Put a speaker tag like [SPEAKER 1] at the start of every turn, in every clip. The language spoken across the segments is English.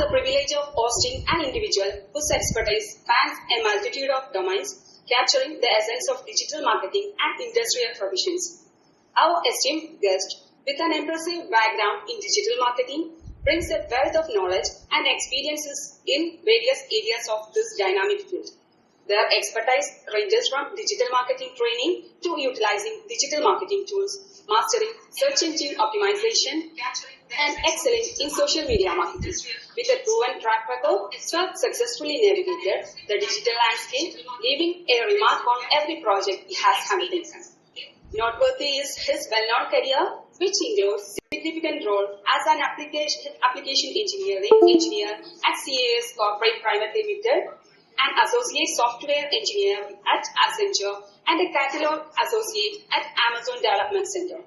[SPEAKER 1] the privilege of hosting an individual whose expertise spans a multitude of domains, capturing the essence of digital marketing and industrial provisions. Our esteemed guest, with an impressive background in digital marketing, brings a wealth of knowledge and experiences in various areas of this dynamic field. Their expertise ranges from digital marketing training to utilizing digital marketing tools, mastering search engine optimization, and excelling in social media marketing. With a proven track record, Sir successfully navigated the digital landscape, leaving a remark on every project he has undertaken. Noteworthy is his well-known career, which includes significant role as an application engineer at CAS Corporate Private Limited, an associate software engineer at Accenture, and a catalog associate at Amazon Development Center.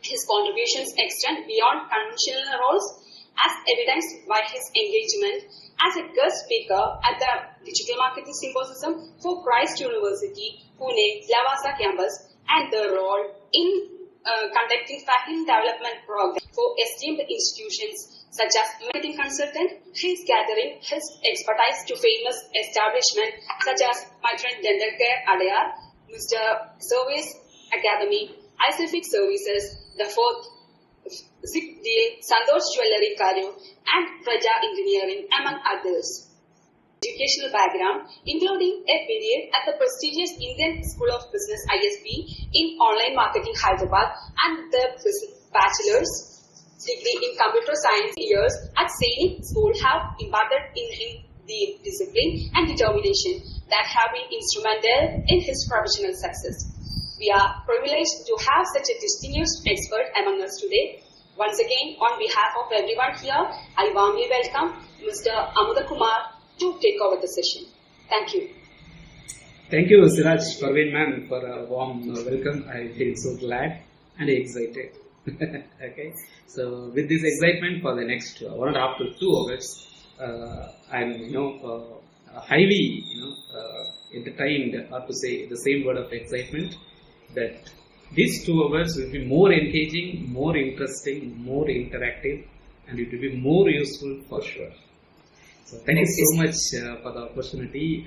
[SPEAKER 1] His contributions extend beyond conventional roles, as evidenced by his engagement as a guest speaker at the Digital Marketing Symposium for Christ University, Pune, Lavasa campus, and the role in conducting faculty development programs for esteemed institutions such as marketing consultant. He is gathering his expertise to famous establishments such as Matron Dental Care Adayar, Mr. Service Academy, Icelfic Services, the Fourth Zip Deal, Santosh Jewellery Karyo, and Praja Engineering, among others. Educational background, including a period at the prestigious Indian School of Business ISB in Online Marketing Hyderabad and the bachelor's degree in computer science years at Sainik School have imparted in him the discipline and determination that have been instrumental in his professional success. We are privileged to have such a distinguished expert among us today. Once again, on behalf of everyone here, I warmly welcome Mr. Amudhakumar to take over the session. Thank you.
[SPEAKER 2] Thank you, Siraj Parveen ma'am, for a warm welcome. I feel so glad and excited. Okay, so with this excitement for the next 1.5 to 2 hours, I'm highly entertained, or to say the same word of excitement, that these 2 hours will be more engaging, more interesting, more interactive, and it will be more useful for sure. So thank you so much for the opportunity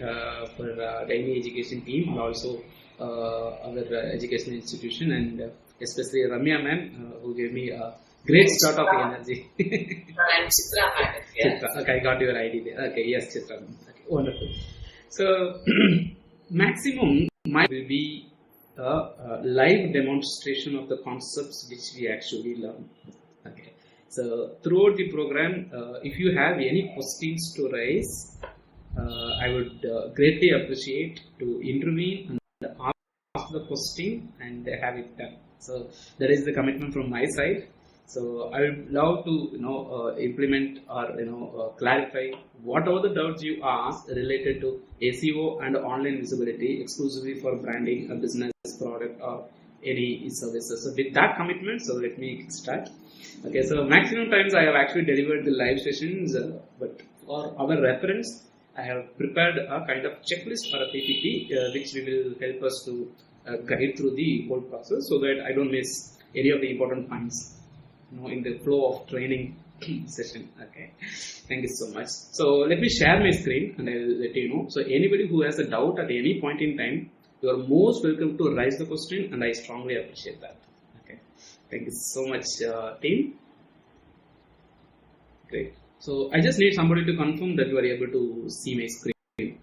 [SPEAKER 2] for the Daily Education team and also other educational institution, and especially Ramya ma'am who gave me a great start of energy.
[SPEAKER 3] And Chitra ma'am. Yeah.
[SPEAKER 2] Chitra. Okay, I got your ID there. Okay, yes, Chitra. Okay, wonderful. So maximum might will be a live demonstration of the concepts which we actually learn. Okay. So throughout the program, if you have any questions to raise, I would greatly appreciate to intervene and ask the question and have it done. So that is the commitment from my side. So I would love to implement or clarify whatever the doubts you ask related to SEO and online visibility exclusively for branding a business product or any services. So with that commitment, so let me start. Okay, so maximum times I have actually delivered the live sessions, but for our reference, I have prepared a kind of checklist or a PPT which will help us to guide through the whole process so that I don't miss any of the important points in the flow of training session. Okay, thank you so much. So let me share my screen and I will let you know. So anybody who has a doubt at any point in time, you are most welcome to raise the question, and I strongly appreciate that. Okay, thank you so much, team. Great. So I just need somebody to confirm that you are able to see my screen.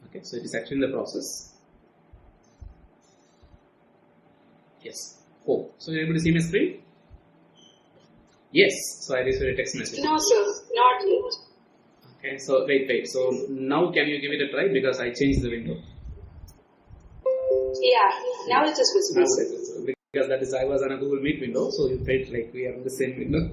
[SPEAKER 2] Okay, so it is actually in the process. Yes. Oh, so you are able to see my screen? Yes. So I received a text message.
[SPEAKER 1] No, sir, not yet.
[SPEAKER 2] Okay, so wait. So now can you give it a try, because I changed the window.
[SPEAKER 1] Yeah, now it is visible.
[SPEAKER 2] Because that is, I was on a Google Meet window, so you felt like we are in the same window.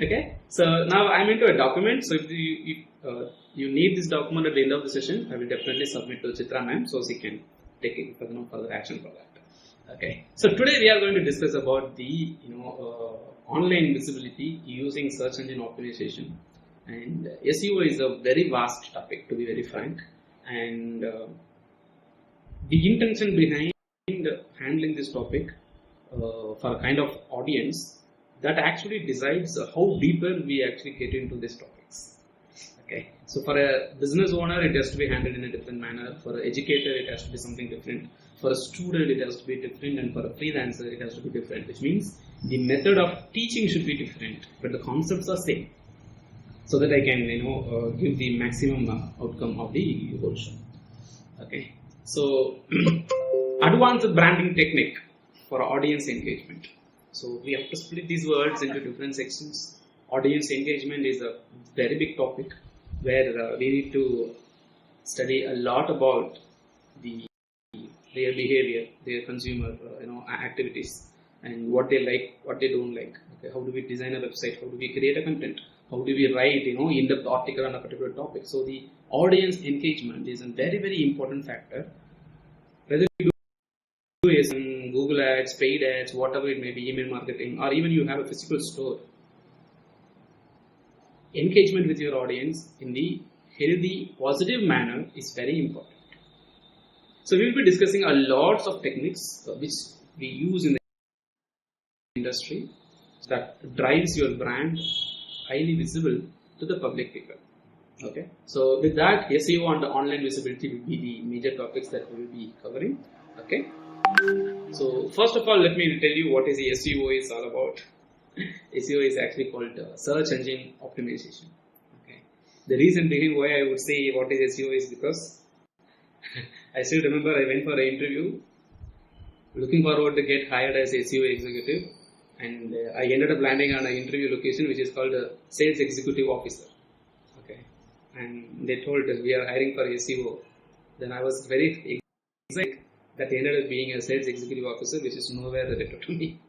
[SPEAKER 2] Okay, so now I'm into a document. So if you need this document at the end of the session, I will definitely submit to Chitra ma'am so she can take it for further action for that. Okay, so today we are going to discuss about the online visibility using search engine optimization, and SEO is a very vast topic, to be very frank, and the intention behind handling this topic for a kind of audience that actually decides how deeper we actually get into this topic. topics. Okay, so for a business owner, it has to be handled in a different manner. For an educator, it has to be something different. For a student, it has to be different, and for a freelancer, it has to be different. Which means the method of teaching should be different, but the concepts are same, so that I can give the maximum outcome of the whole show. Okay, so advanced branding technique for audience engagement. So we have to split these words into different sections. Audience engagement is a very big topic where we need to study a lot about their behavior, their consumer activities, and what they like, what they don't like. Okay, how do we design a website? How do we create a content? How do we write in-depth article on a particular topic? So the audience engagement is a very, very important factor. Whether you do some Google ads, paid ads, whatever it may be, email marketing, or even you have a physical store, engagement with your audience in the healthy, positive manner is very important. So we will be discussing a lots of techniques which we use in the industry that drives your brand highly visible to the public figure. Okay, so with that, SEO and the online visibility will be the major topics that we will be covering. Okay, so first of all, let me tell you what is the SEO is all about. SEO is actually called search engine optimization. Okay, the reason behind why I would say what is SEO is because I still remember I went for an interview looking forward to get hired as SEO executive, and I ended up landing on an interview location which is called a sales executive officer. Okay, and they told us we are hiring for SEO. Then I was very excited that ended up being a sales executive officer, which is nowhere related to me.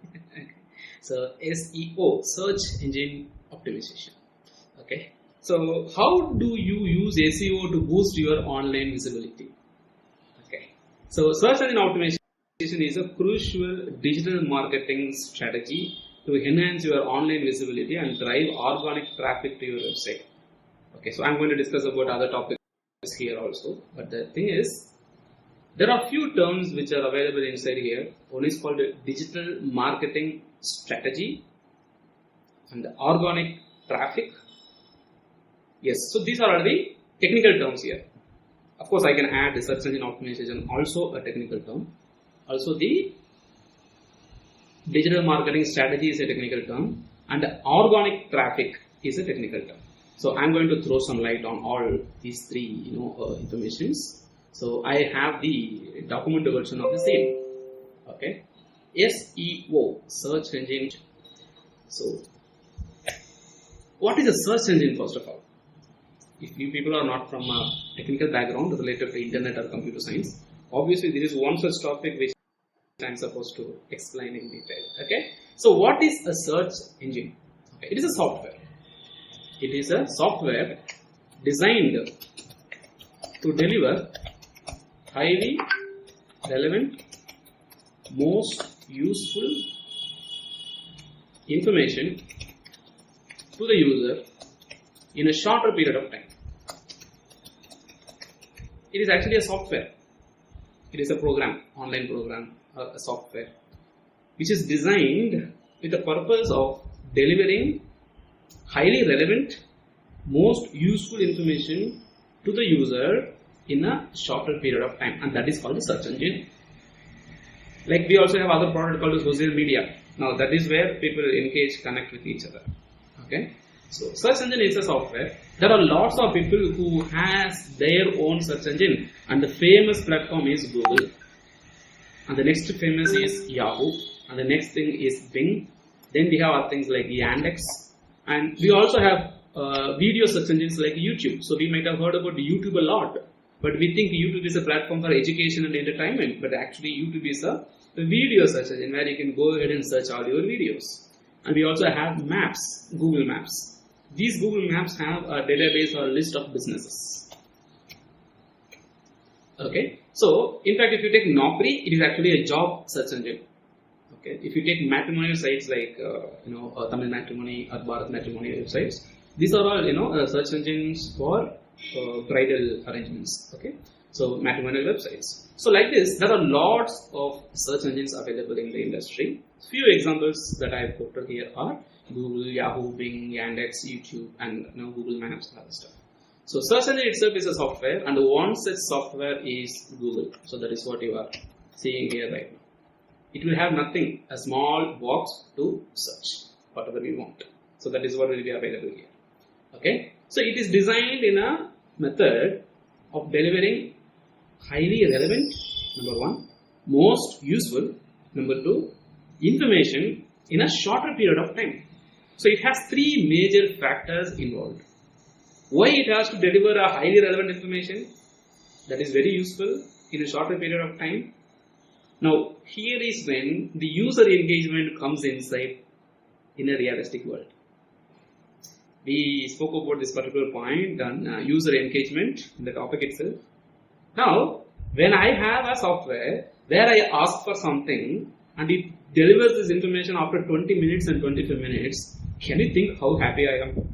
[SPEAKER 2] So SEO, search engine optimization. Okay, so how do you use SEO to boost your online visibility? Okay, so search engine optimization is a crucial digital marketing strategy to enhance your online visibility and drive organic traffic to your website. Okay, so I'm going to discuss about other topics here also, but the thing is, there are few terms which are available inside here. One is called digital marketing strategy and the organic traffic. Yes, so these are the technical terms here. Of course, I can add the search engine optimization, also a technical term. Also, the digital marketing strategy is a technical term, and the organic traffic is a technical term. So I'm going to throw some light on all these three, informations. So I have the documented version of the same. Okay, SEO, search engine. So what is a search engine first of all? If you people are not from a technical background related to internet or computer science, obviously there is one such topic which I'm supposed to explain in detail. Okay, so what is a search engine? Okay, it is a software. It is a software designed to deliver highly relevant, most useful information to the user in a shorter period of time. It is actually a software. It is a program, online program, a software, which is designed with the purpose of delivering highly relevant, most useful information to the user in a shorter period of time, and that is called the search engine. Like we also have other product called social media. Now that is where people engage, connect with each other. Okay, so search engine is a software. There are lots of people who has their own search engine, and the famous platform is Google, and the next famous is Yahoo, and the next thing is Bing. Then we have other things like Yandex, and we also have video search engines like YouTube. So we might have heard about YouTube a lot, but we think YouTube is a platform for education and entertainment, but actually YouTube is a video search engine where you can go ahead and search all your videos. And we also have Maps, Google Maps. These Google Maps have a database or a list of businesses. Okay, so in fact, if you take Naukri, it is actually a job search engine. Okay, if you take matrimonial sites like Tamil Matrimony or Bharat Matrimony websites, these are all search engines for bridal arrangements. Okay, So matrimonial websites. So like this, there are lots of search engines available in the industry. Few examples that I have quoted here are Google, Yahoo, Bing, Yandex, YouTube, and Google Maps and other stuff. So search engine itself is a software, and one such software is Google. So that is what you are seeing here right now. It will have nothing, a small box to search whatever we want. So that is what will be available here. Okay. So it is designed in a method of delivering highly relevant, number one, most useful, number two, information in a shorter period of time. So it has three major factors involved. Why it has to deliver a highly relevant information that is very useful in a shorter period of time. Now here is when the user engagement comes inside in a realistic world. We spoke about this particular point on user engagement in the topic itself. Now, when I have a software where I ask for something and it delivers this information after 20 minutes and 25 minutes, can you think how happy I am?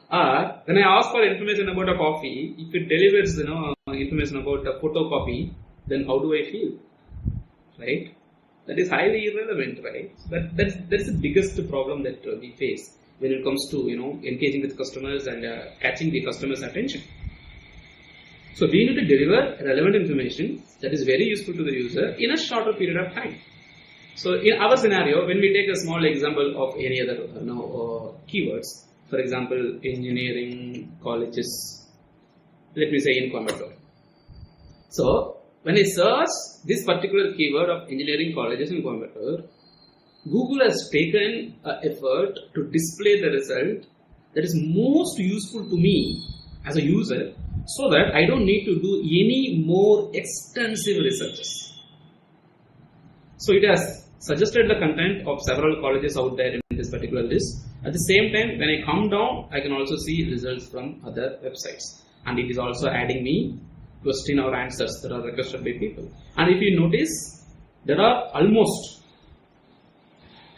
[SPEAKER 2] Or when I ask for information about a coffee, if it delivers information about a photocopy, then how do I feel? Right? That is highly irrelevant, right? That's the biggest problem that we face when it comes to engaging with customers and catching the customer's attention. So we need to deliver relevant information that is very useful to the user in a shorter period of time. So in our scenario, when we take a small example of any other keywords, for example, engineering colleges, let me say in Coimbatore. So when I search this particular keyword of engineering colleges in Coimbatore, Google has taken an effort to display the result that is most useful to me as a user, so that I don't need to do any more extensive researches. So it has suggested the content of several colleges out there in this particular list. At the same time, when I come down, I can also see results from other websites. And it is also adding me question or answers that are requested by people. And if you notice, there are almost,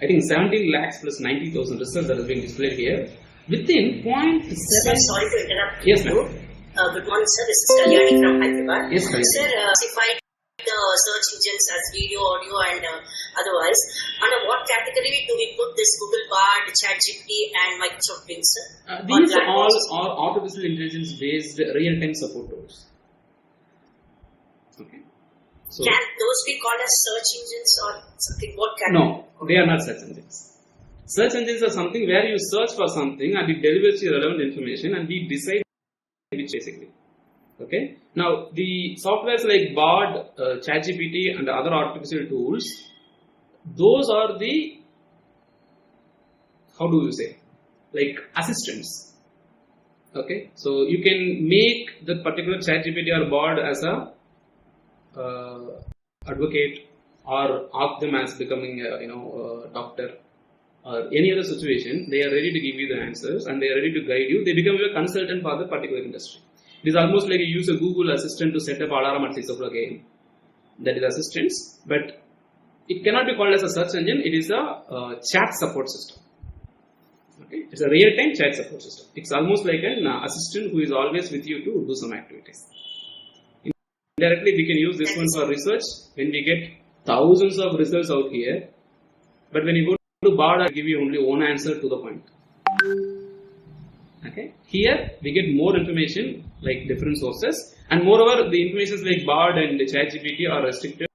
[SPEAKER 2] I think 17 lakhs plus 90,000 results that are being displayed here within 0.7.
[SPEAKER 4] Sir, sorry to interrupt.
[SPEAKER 2] Yes, ma'am.
[SPEAKER 4] Good morning, sir. This is Kalyani from Hyderabad.
[SPEAKER 2] Yes, ma'am.
[SPEAKER 4] Sir, classified the search engines as video, audio, and otherwise. Under what category do we put this Google Bard, ChatGPT, and Microsoft Bing, sir?
[SPEAKER 2] These are all artificial intelligence based real-time support tools. Okay. So,
[SPEAKER 4] can those be called as search engines or something? What category?
[SPEAKER 2] No, they are not search engines. Search engines are something where you search for something and it delivers you relevant information and we decide which basically. Okay. Now the softwares like Bard, ChatGPT and other artificial tools, those are the, how do you say, like assistants. Okay. So you can make the particular ChatGPT or Bard as a advocate or ask them as becoming a doctor or any other situation. They are ready to give you the answers and they are ready to guide you. They become a consultant for the particular industry. It is almost like you use a Google Assistant to set up alarm at 6 o'clock a.m. That is assistance, but it cannot be called as a search engine. It is a chat support system. Okay, it's a real-time chat support system. It's almost like an assistant who is always with you to do some activities. Indirectly, we can use this one for research when we get thousands of results out here. But when you go to Bard, I give you only one answer to the point. Okay. Here we get more information like different sources, and moreover, the informations like Bard and ChatGPT are restricted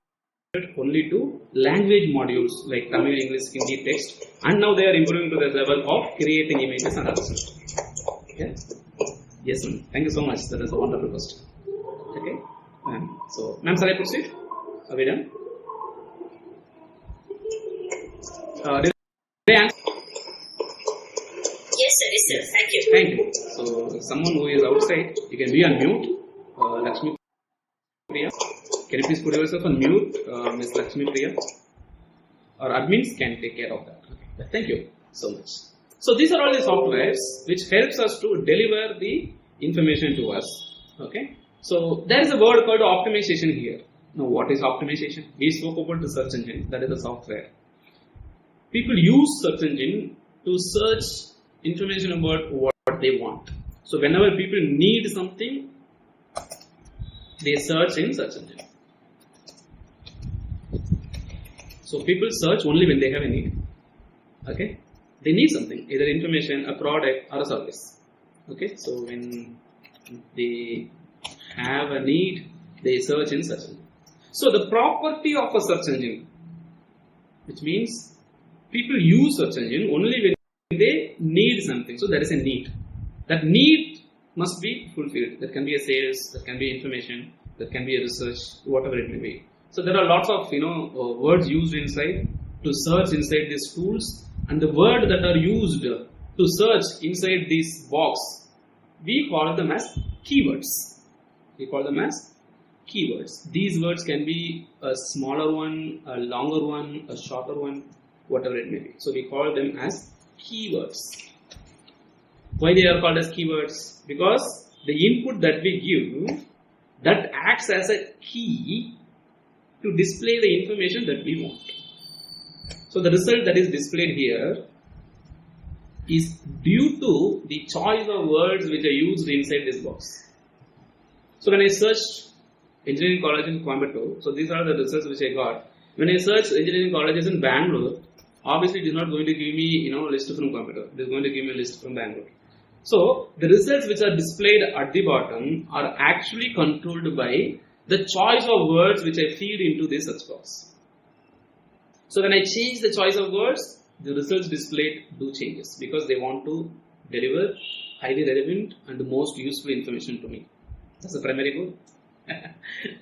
[SPEAKER 2] only to language modules like Tamil, English, Hindi, text, and now they are improving to the level of creating images and other stuff. Okay. Yes, ma'am. Thank you so much. That is a wonderful question. Okay. So, ma'am, shall I proceed? Are we done? Did I answer?
[SPEAKER 4] Yes, sir. Yes, sir. Thank you.
[SPEAKER 2] Thank you. So, someone who is outside, you can be on mute. Lakshmi Priya. Can you please put yourself on mute, Ms. Lakshmi Priya? Our admins can take care of that. Okay. Thank you so much. So, these are all the softwares which helps us to deliver the information to us. Okay. So, there is a word called optimization here. Now, what is optimization? We spoke about the search engine. That is the software. People use search engine to search information about what they want. So whenever people need something, They search in search engine. So people search only when they have a need. Okay, they need something, either information, a product, or a service. Okay, so when they have a need, they search in search engine. So the property of a search engine, which means people use search engine only when they need something. So there is a need. That need must be fulfilled. That can be a sales, that can be information, that can be a research, whatever it may be. So there are lots of words used inside to search inside these tools, and the word that are used to search inside this box, we call them as keywords. We call them as keywords. These words can be a smaller one, a longer one, a shorter one, whatever it may be. So we call them as keywords. Why they are called as keywords? Because the input that we give, that acts as a key to display the information that we want. So the result that is displayed here is due to the choice of words which are used inside this box. So when I searched engineering college in Coimbatore, so these are the results which I got. When I search engineering colleges in Bangalore, obviously it is not going to give me a list from Coimbatore. It is going to give me a list from Bangalore. So the results which are displayed at the bottom are actually controlled by the choice of words which I feed into this search box. So when I change the choice of words, the results displayed do changes because they want to deliver highly relevant and the most useful information to me. That's the primary goal.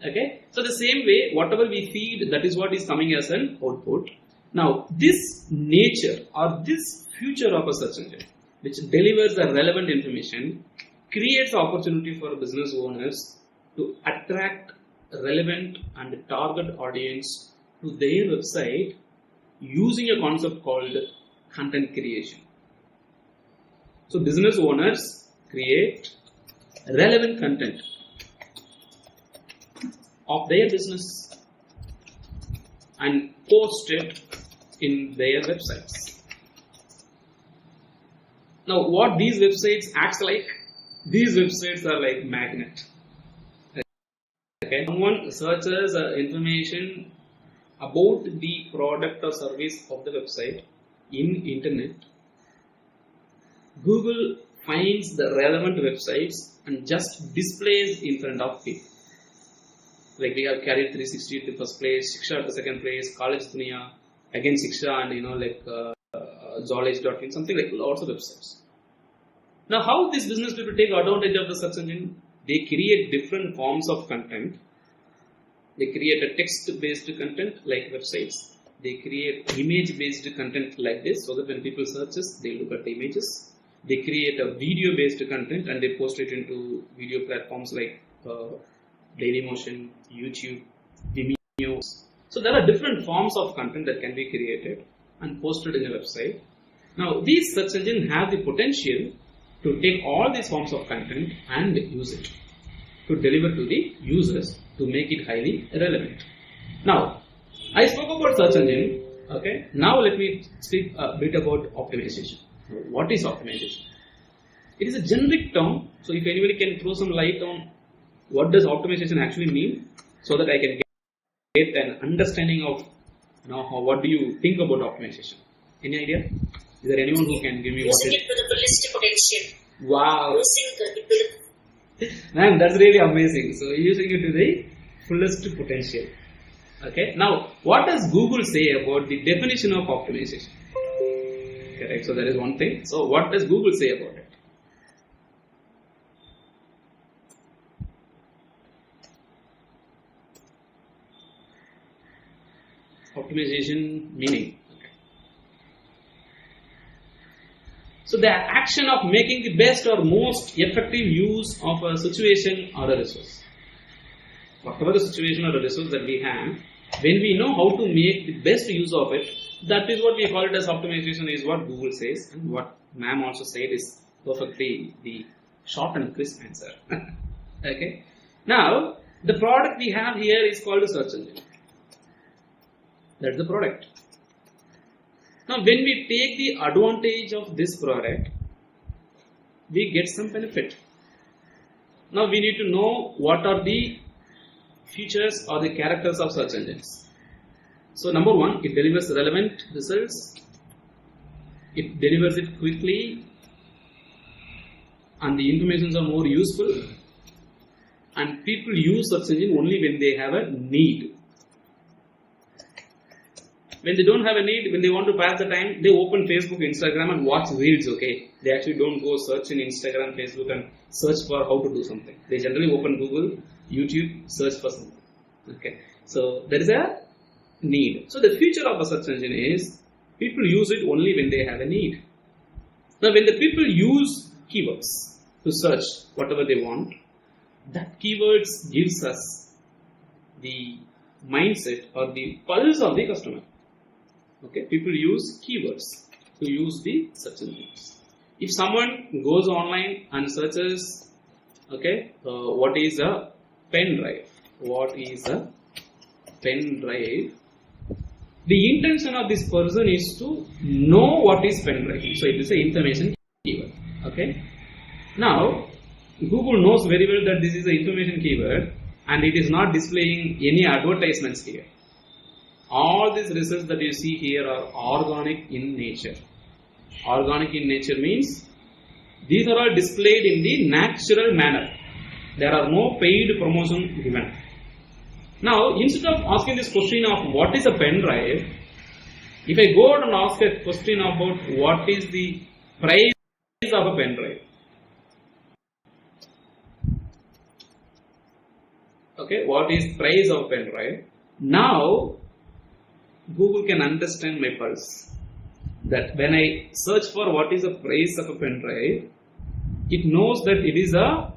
[SPEAKER 2] Okay. So the same way, whatever we feed, that is what is coming as an output. Now, this nature or this future of a search engine, which delivers the relevant information, creates opportunity for business owners to attract relevant and target audience to their website using a concept called content creation. So business owners create relevant content of their business and post it in their websites. Now what these websites acts like? These websites are like magnet. Okay. Someone searches information about the product or service of the website in internet. Google finds the relevant websites and just displays in front of people. Like we have Career 360 at the first place, Shiksha at the second place, College Dunia, again Shiksha, and Zolage.in, something like lots of websites. Now how these business people take advantage of the search engine? They create different forms of content. They create a text-based content like websites. They create image-based content like this, so that when people searches, they look at the images. They create a video-based content and they post it into video platforms like Dailymotion, YouTube, Vimeo. So there are different forms of content that can be created and posted in a website. Now these search engines have the potential to take all these forms of content and use it to deliver to the users to make it highly relevant. Now, I spoke about search engine. Okay. Now let me speak a bit about optimization. What is optimization? It is a generic term. So if anybody can throw some light on what does optimization actually mean, so that I can get an understanding of what do you think about optimization? Any idea? Is there anyone who can give me what
[SPEAKER 4] Using
[SPEAKER 2] is?
[SPEAKER 4] it to the fullest potential.
[SPEAKER 2] Wow.
[SPEAKER 4] Using it
[SPEAKER 2] Man, that's really amazing. So using it to the fullest potential. Okay. Now, what does Google say about the definition of optimization? Correct. So that is one thing. So what does Google say about it? Optimization meaning. So the action of making the best or most effective use of a situation or a resource. Whatever the situation or a resource that we have, when we know how to make the best use of it, that is what we call it as optimization, is what Google says, and what ma'am also said is perfectly the short and crisp answer. Okay. Now, the product we have here is called a search engine. That's the product. Now, when we take the advantage of this product, we get some benefit. Now, we need to know what are the features or the characters of search engines. So number one, it delivers relevant results. It delivers it quickly, and the informations are more useful. And people use search engine only when they have a need. When they don't have a need, when they want to pass the time, they open Facebook, Instagram and watch reels, okay? They actually don't go search in Instagram, Facebook and search for how to do something. They generally open Google, YouTube, search for something, okay? So there is a need. So the future of a search engine is people use it only when they have a need. Now when the people use keywords to search whatever they want, that keywords gives us the mindset or the pulse of the customer. Okay, people use keywords to use the search engines. If someone goes online and searches, okay, what is a pen drive? What is a pen drive? The intention of this person is to know what is pen drive. So it is an information keyword. Okay. Now, Google knows very well that this is an information keyword and it is not displaying any advertisements here. All these results that you see here are organic in nature. Organic in nature means these are all displayed in the natural manner. There are no paid promotion given. Now, instead of asking this question of what is a pen drive, if I go out and ask a question about what is the price of a pen drive. Okay, what is price of pen drive? Now, Google can understand my pulse. That when I search for what is the price of a pen drive, it knows that it is a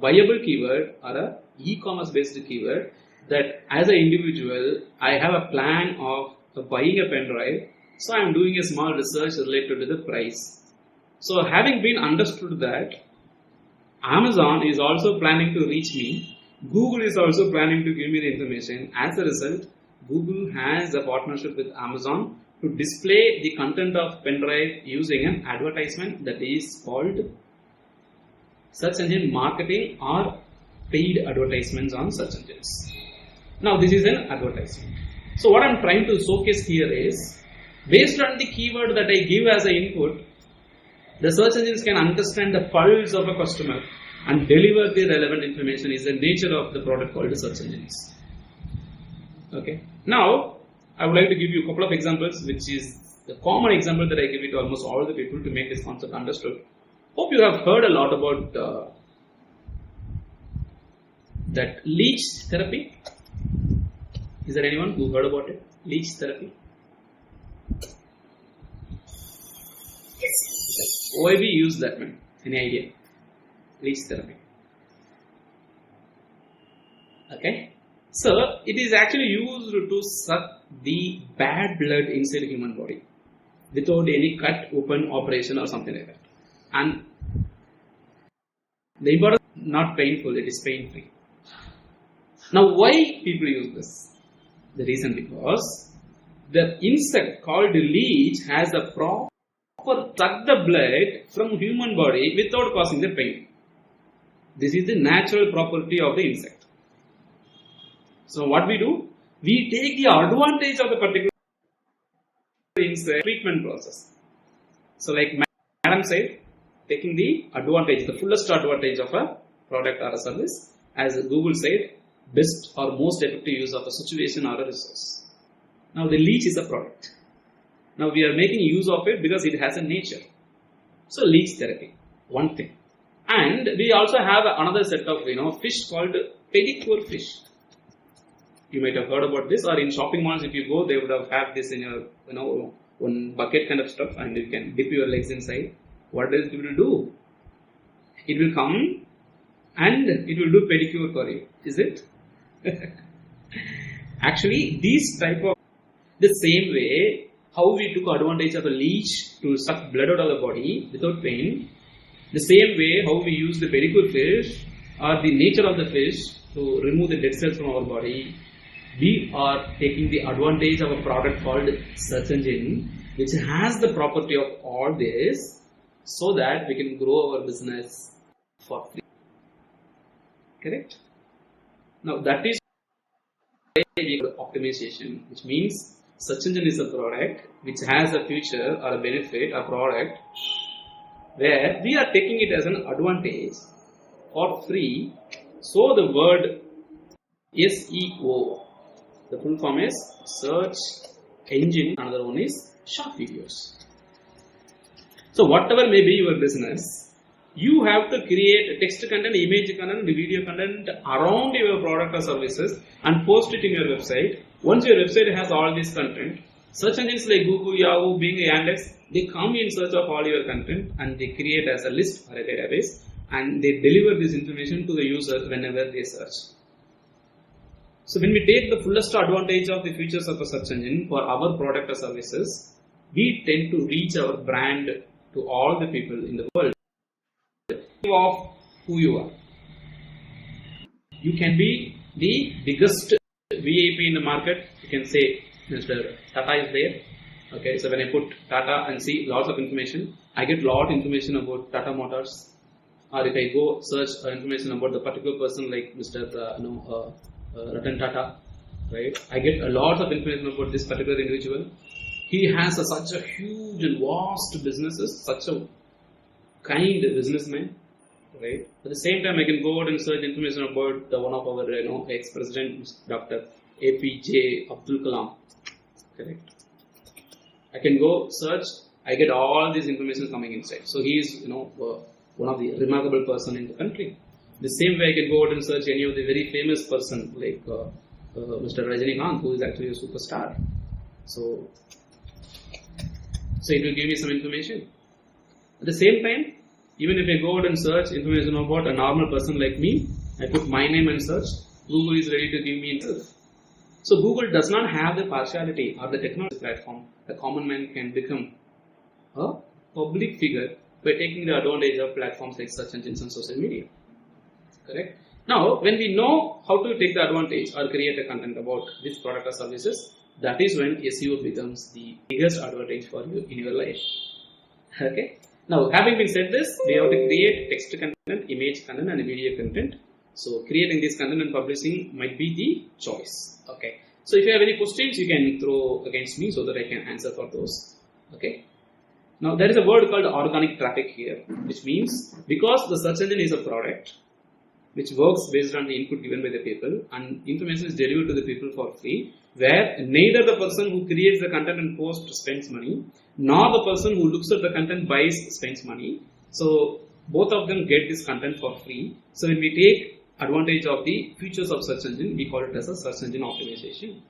[SPEAKER 2] viable keyword or a e-commerce based keyword, that as an individual, I have a plan of buying a pen drive, so I am doing a small research related to the price. So having been understood that Amazon is also planning to reach me, Google is also planning to give me the information. As a result, Google has a partnership with Amazon to display the content of pen drive using an advertisement that is called search engine marketing or paid advertisements on search engines. Now this is an advertisement. So what I am trying to showcase here is, based on the keyword that I give as an input, the search engines can understand the pulse of a customer and deliver the relevant information. Is the nature of the product called the search engines. Okay. Now, I would like to give you a couple of examples, which is the common example that I give it to almost all the people to make this concept understood. Hope you have heard a lot about that leech therapy. Is there anyone who heard about it? Leech therapy?
[SPEAKER 4] Yes.
[SPEAKER 2] Why we use that, man? Any idea? Leech therapy. Okay. So, it is actually used to suck the bad blood inside the human body without any cut, open operation or something like that. And the important, not painful, it is pain free. Now, why people use this? The reason because the insect called leech has a proper suck the blood from human body without causing the pain. This is the natural property of the insect. So what we do? We take the advantage of the particular insect treatment process. So like Madam said, taking the advantage, the fullest advantage of a product or a service. As Google said, best or most effective use of a situation or a resource. Now the leech is a product. Now we are making use of it because it has a nature. So leech therapy, one thing. And we also have another set of fish called pedicure fish. You might have heard about this, or in shopping malls if you go, they would have this in your one bucket kind of stuff, and you can dip your legs inside. What does it will do? It will come and it will do pedicure for you. Is it? Actually, these type of the same way how we took advantage of a leech to suck blood out of the body without pain, the same way how we use the pedicure fish or the nature of the fish to remove the dead cells from our body, we are taking the advantage of a product called search engine, which has the property of all this, so that we can grow our business for free. Correct? Now that is optimization, which means search engine is a product which has a feature or a benefit, a product where we are taking it as an advantage for free. So the word SEO, the full form is search engine, another one is short videos. So whatever may be your business, you have to create text content, image content, video content around your product or services and post it in your website. Once your website has all this content, search engines like Google, Yahoo, Bing, Yandex, they come in search of all your content and they create as a list or a database and they deliver this information to the user whenever they search. So when we take the fullest advantage of the features of a search engine for our product or services, we tend to reach our brand to all the people in the world. Of who you are. You can be the biggest VIP in the market. You can say Mr. Tata is there. Okay, so when I put Tata and see lots of information, I get lot of information about Tata Motors. Or if I go search information about the particular person like Mr. Ratan Tata, right? I get a lot of information about this particular individual. He has such a huge and vast businesses, such a kind businessman. Right. At the same time, I can go out and search information about one of our ex-president, Dr. APJ Abdul Kalam. Correct. I can go search. I get all this information coming inside. So he is, one of the remarkable person in the country. The same way, I can go out and search any of the very famous person like Mr. Rajinikanth, who is actually a superstar. So it will give me some information. At the same time, even if I go out and search information about a normal person like me, I put my name and search, Google is ready to give me itself. So Google does not have the partiality or the technology platform. The common man can become a public figure by taking the advantage of platforms like search engines and social media. Correct? Now, when we know how to take the advantage or create a content about this product or services, that is when SEO becomes the biggest advantage for you in your life. Okay? Now, having been said this, we have to create text content, image content and video content. So, creating this content and publishing might be the choice. Okay. So, if you have any questions, you can throw against me so that I can answer for those. Okay. Now, there is a word called organic traffic here, which means because the search engine is a product which works based on the input given by the people and information is delivered to the people for free, where neither the person who creates the content and posts spends money, nor the person who looks at the content spends money. So both of them get this content for free. So when we take advantage of the features of search engine, we call it as a search engine optimization.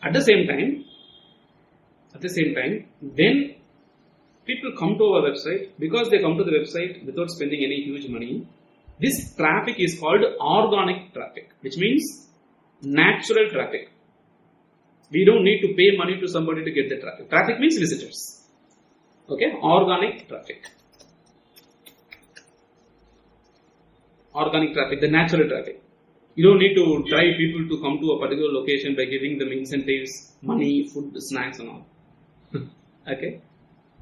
[SPEAKER 2] At the same time, when people come to our website, because they come to the website without spending any huge money, this traffic is called organic traffic, which means natural traffic. We don't need to pay money to somebody to get the traffic. Traffic means visitors. Okay, organic traffic. Organic traffic, the natural traffic. You don't need to drive people to come to a particular location by giving them incentives, money, food, snacks and all. Okay.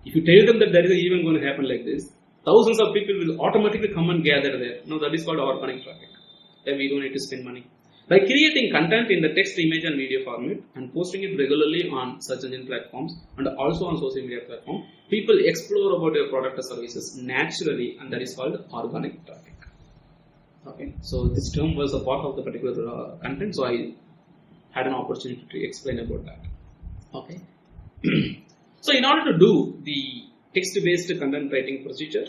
[SPEAKER 2] If you tell them that there is an event going to happen like this, thousands of people will automatically come and gather there. Now that is called organic traffic. Then we don't need to spend money. By creating content in the text, image and video format and posting it regularly on search engine platforms and also on social media platforms, people explore about your product or services naturally, and that is called organic traffic. Okay, so this term was a part of the particular content, so I had an opportunity to explain about that. Okay. So in order to do the text-based content writing procedure,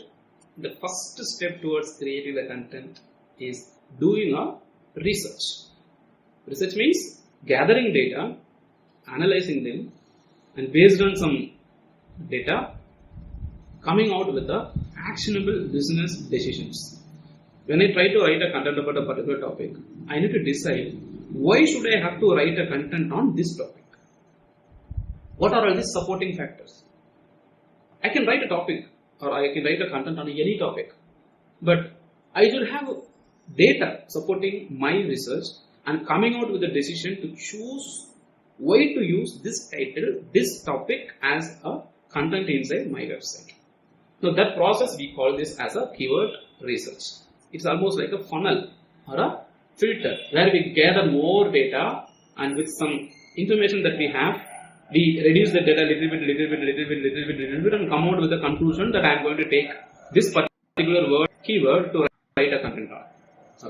[SPEAKER 2] the first step towards creating the content is doing a research. Research means gathering data, analyzing them, and based on some data, coming out with the actionable business decisions. When I try to write a content about a particular topic, I need to decide why should I have to write a content on this topic? What are all these supporting factors? I can write a topic or I can write a content on any topic, but I should have data supporting my research and coming out with a decision to choose why to use this title, this topic as a content inside my website. Now that process we call this as a keyword research. It's almost like a funnel or a filter where we gather more data, and with some information that we have, we reduce the data little bit, and come out with the conclusion that I am going to take this particular keyword to write a content on.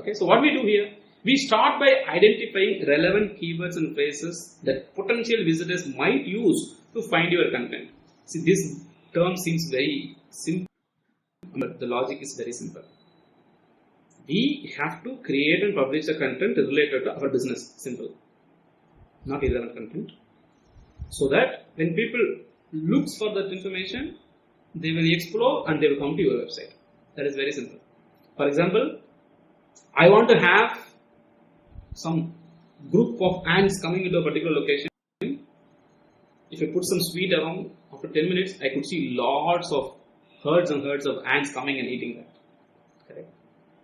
[SPEAKER 2] Okay, so what we do here, we start by identifying relevant keywords and phrases that potential visitors might use to find your content. See, this term seems very simple, but the logic is very simple. We have to create and publish a content related to our business. Simple. Not irrelevant content. So that when people look for that information, they will explore and they will come to your website. That is very simple. For example, I want to have some group of ants coming into a particular location. If I put some sweet around, after 10 minutes, I could see lots of herds and herds of ants coming and eating that. Correct?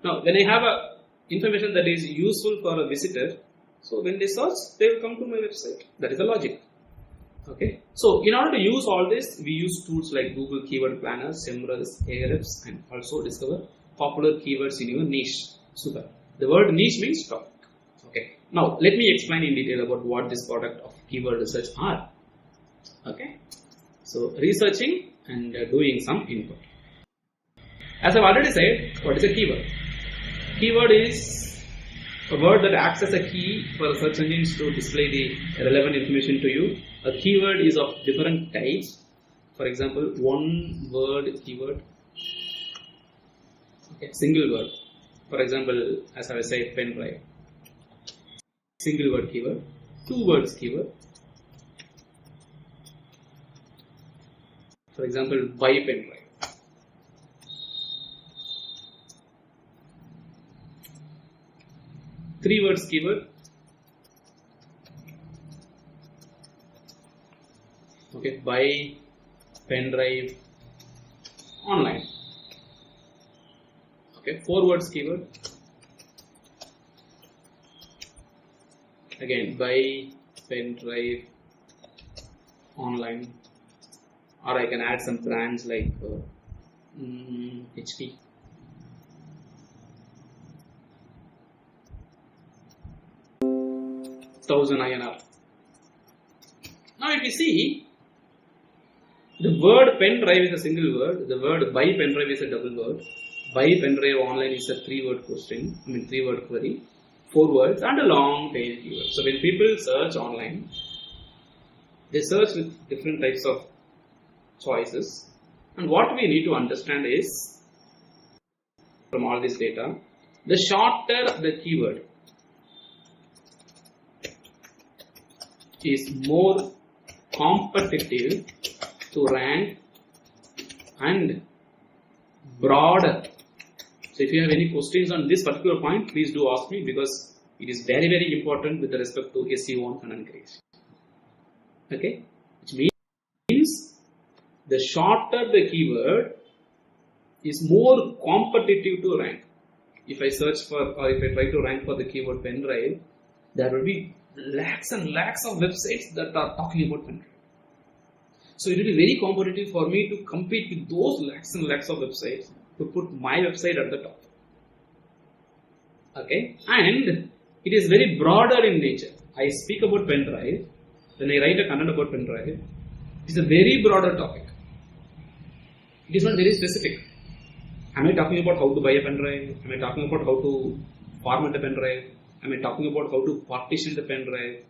[SPEAKER 2] Now, when I have a information that is useful for a visitor, so when they search, they will come to my website. That is the logic. Okay. So, in order to use all this, we use tools like Google Keyword Planner, SEMrush, Ahrefs, and also discover popular keywords in your niche. Super. The word niche means topic. Okay. Now, let me explain in detail about what this product of keyword research are. Okay. So, researching and doing some input. As I've already said, what is a keyword? Keyword is a word that acts as a key for search engines to display the relevant information to you. A keyword is of different types. For example, one word keyword. Okay, single word. For example, as I said, pen drive. Single word keyword. Two words keyword. For example, buy pen drive. Three words keyword. Okay, buy pen drive online. Okay, four words keyword. Again, buy pen drive online. Or I can add some brands like HP. INR. Now, if you see, the word pen drive is a single word, the word buy pen drive is a double word, buy pen drive online is a three-word question, three-word query, four words, and a long tail keyword. So, when people search online, they search with different types of choices, and what we need to understand is, from all this data, the shorter the keyword is more competitive to rank and broader. So, if you have any questions on this particular point, please do ask me, because it is very, very important with respect to SEO and content creation. Okay, which means the shorter the keyword is more competitive to rank. If I search for, or if I try to rank for the keyword pen drive, there will be lakhs and lakhs of websites that are talking about pen drive. So it will be very competitive for me to compete with those lakhs and lakhs of websites to put my website at the top. Okay, and it is very broader in nature. I speak about pen drive, when I write a content about pen drive, it is a very broader topic. It is not very specific. Am I talking about how to buy a pen drive? Am I talking about how to format a pen drive? Am I talking about how to partition the pen drive?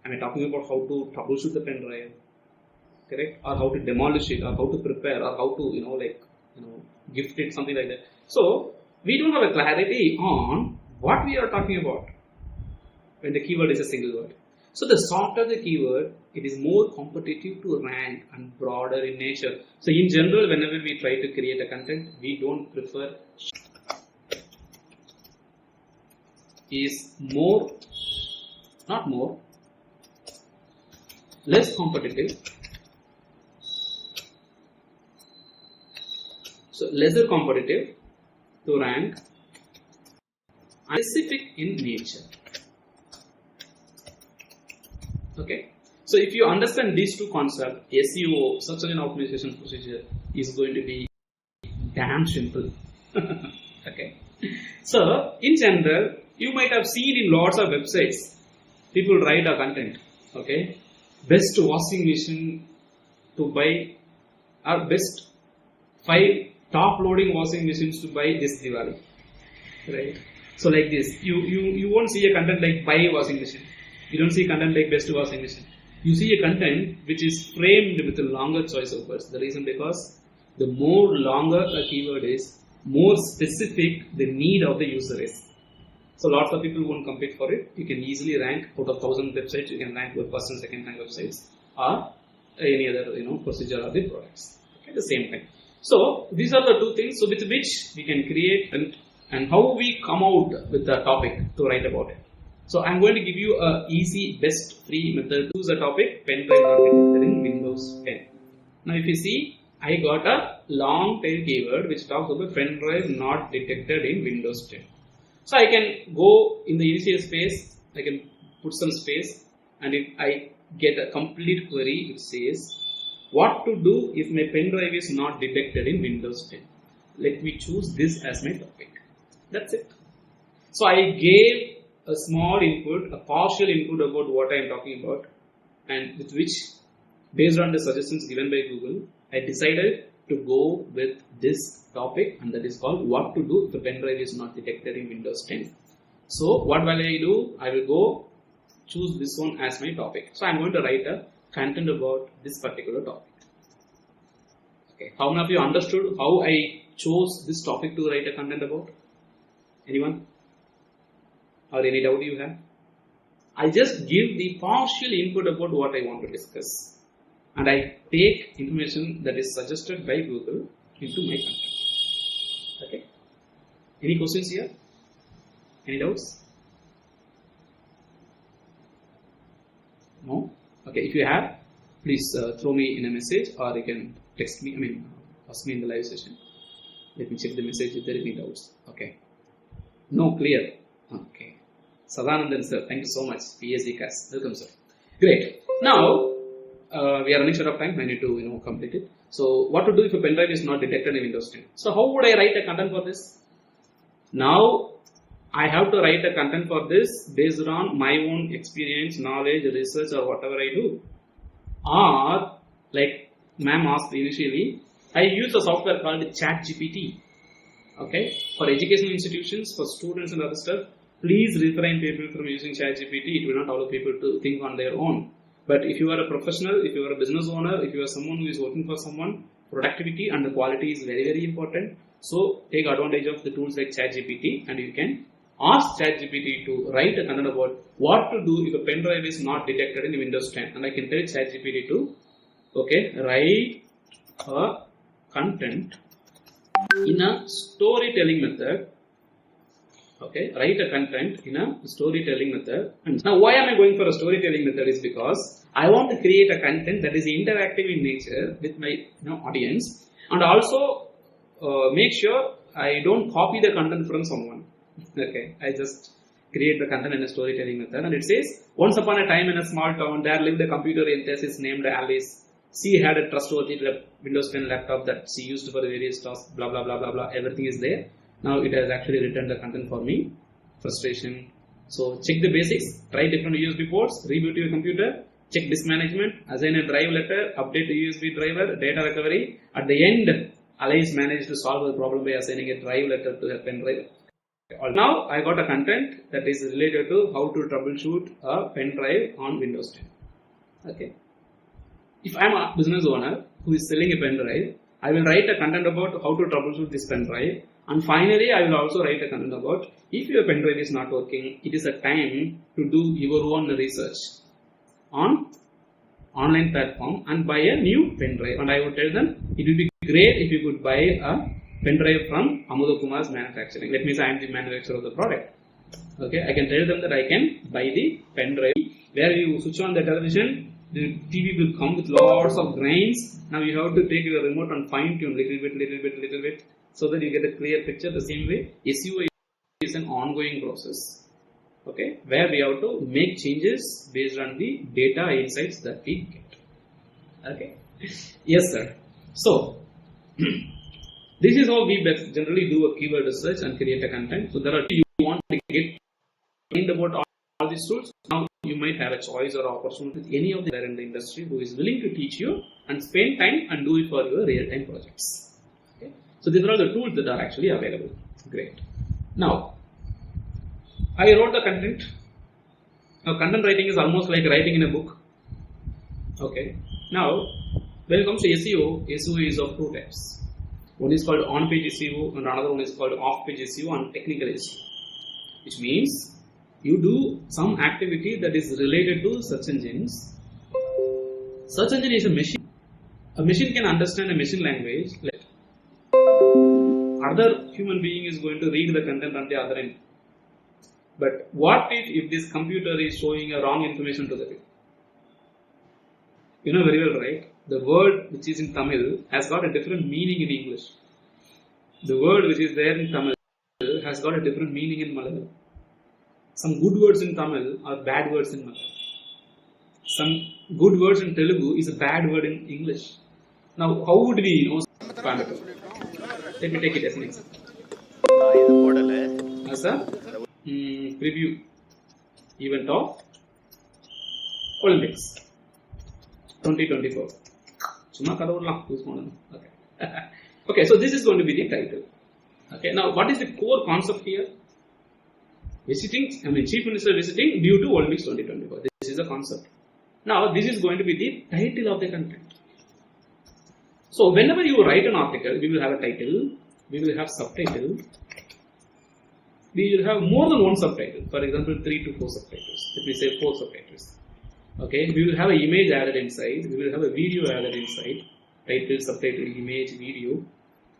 [SPEAKER 2] Am I talking about how to troubleshoot the pen drive? Correct? Or how to demolish it, or how to prepare, or how to, gift it, something like that. So, we don't have a clarity on what we are talking about when the keyword is a single word. So, the shorter the keyword, it is more competitive to rank and broader in nature. So, in general, whenever we try to create a content, we don't prefer is more, not more, less competitive. So, lesser competitive to rank and specific in nature. Okay. So, if you understand these two concepts, SEO, search engine optimization procedure, is going to be damn simple. Okay. So, in general, You might have seen in lots of websites, people write a content, okay, best washing machine to buy, or best 5 top loading washing machines to buy this Diwali, right? So like this, you won't see a content like buy washing machine. You don't see content like best washing machine. You see a content which is framed with a longer choice of words. The reason because the more longer a keyword is, more specific the need of the user is. So lots of people won't compete for it. You can easily rank out of 1,000 websites. You can rank with first and second rank websites or any other procedure of the products at the same time. So these are the two things. So with which we can create and how we come out with the topic to write about it. So I'm going to give you a easy best free method. Choose a topic, pen drive not detected in Windows 10. Now if you see, I got a long tail keyword which talks about pen drive not detected in Windows 10. So I can go in the initial space, I can put some space, and if I get a complete query which says what to do if my pen drive is not detected in Windows 10. Let me choose this as my topic. That's it. So I gave a small input, a partial input about what I am talking about, and with which, based on the suggestions given by Google, I decided to go with this topic, and that is called what to do if the pen drive is not detected in Windows 10. So what will I do? I will go choose this one as my topic. So I am going to write a content about this particular topic. Okay. How many of you understood how I chose this topic to write a content about? Anyone? Or any doubt you have? I just give the partial input about what I want to discuss, and I take information that is suggested by Google into my content. Okay. Any questions here? Any doubts? No? Okay. If you have, please throw me in a message, or you can text me. Ask me in the live session. Let me check the message if there are any doubts. Okay. No, clear. Okay. Sadanandan sir, thank you so much. PSC class. Welcome sir. Great. Now we are running short of time. I need to complete it. So what to do if a pen drive is not detected in Windows 10? So how would I write a content for this? Now I have to write a content for this based on my own experience, knowledge, research, or whatever I do. Or like ma'am asked initially, I use a software called ChatGPT. Okay, for educational institutions, for students and other stuff, please refrain people from using ChatGPT. It will not allow people to think on their own. But if you are a professional, if you are a business owner, if you are someone who is working for someone, productivity and the quality is very, very important. So take advantage of the tools like ChatGPT, and you can ask ChatGPT to write a content about what to do if a pen drive is not detected in Windows 10. And I can tell ChatGPT to write a content in a storytelling method. Okay, write a content in a storytelling method. And now why am I going for a storytelling method is because I want to create a content that is interactive in nature with my audience, and also make sure I don't copy the content from someone. Okay, I just create the content in a storytelling method, and it says, once upon a time in a small town there lived a computer enthusiast named Alice. She had a trustworthy Windows 10 laptop that she used for various tasks, blah blah blah blah blah. Everything is there. Now it has actually written the content for me. Frustration. So check the basics, try different USB ports, reboot your computer, check disk management, assign a drive letter, update the USB driver, data recovery. At the end, Alice managed to solve the problem by assigning a drive letter to her pen drive. Now I got a content that is related to how to troubleshoot a pen drive on Windows 10. Okay. If I am a business owner who is selling a pen drive, I will write a content about how to troubleshoot this pen drive, and finally I will also write a content about if your pen drive is not working, it is a time to do your own research on online platform and buy a new pen drive. And I would tell them it will be great if you could buy a pen drive from Amudhakumar's manufacturing. That means I am the manufacturer of the product. Okay, I can tell them that I can buy the pen drive where you switch on the television. The TV will come with lots of grains. Now you have to take your remote and fine tune little bit, so that you get a clear picture. The same way, SEO is an ongoing process. Okay, where we have to make changes based on the data insights that we get. Okay, yes sir. So this is how we generally do a keyword research and create a content. So there are you want to get about all these tools, now you might have a choice or opportunity with any of the in the industry who is willing to teach you and spend time and do it for your real-time projects. Okay? So these are all the tools that are actually available. Great. Now, I wrote the content. Now, content writing is almost like writing in a book. Okay. Now, when it comes to SEO, SEO is of two types. One is called on-page SEO and another one is called off-page SEO and technical SEO. Which means you do some activity that is related to search engines. Search engine is a machine. A machine can understand a machine language. Like other human being is going to read the content on the other end. But what if this computer is showing a wrong information to the people? You know very well, right? The word which is in Tamil has got a different meaning in English. The word which is there in Tamil has got a different meaning in Malayalam. Some good words in Tamil are bad words in Malayalam. Some good words in Telugu is a bad word in English. Now, how would we know? Let me take it as an example. As a preview event of Olympics 2024. Okay. Okay, so this is going to be the title. Okay, now what is the core concept here? Chief Minister visiting due to Olympics 2024. This is the concept. Now, this is going to be the title of the content. So, whenever you write an article, we will have a title, we will have subtitle, we will have more than one subtitle. For example, 3 to 4 subtitles. Let me say 4 subtitles. Okay, we will have an image added inside, we will have a video added inside, title, subtitle, image, video,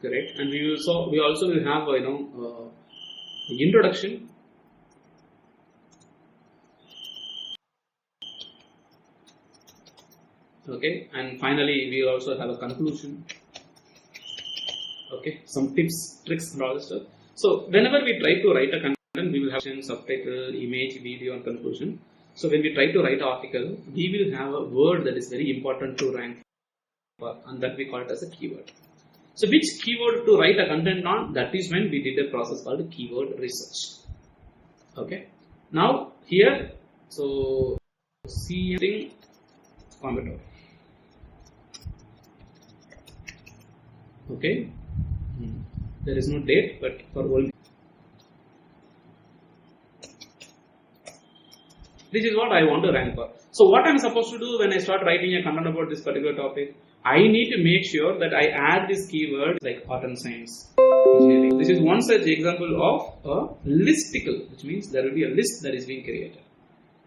[SPEAKER 2] correct? And we also will have the introduction. Okay, and finally we will also have a conclusion. Okay, some tips, tricks, and all that stuff. So whenever we try to write a content, we will have subtitle, image, video, and conclusion. So when we try to write an article, we will have a word that is very important to rank for, and that we call it as a keyword. So which keyword to write a content on? That is when we did a process called keyword research. Okay. Now here, so seeing computer. Okay. There is no date, but for all. This is what I want to rank for. So what I am supposed to do when I start writing a content about this particular topic, I need to make sure that I add this keyword like art and science, engineering. This is one such example of a listicle, which means there will be a list that is being created.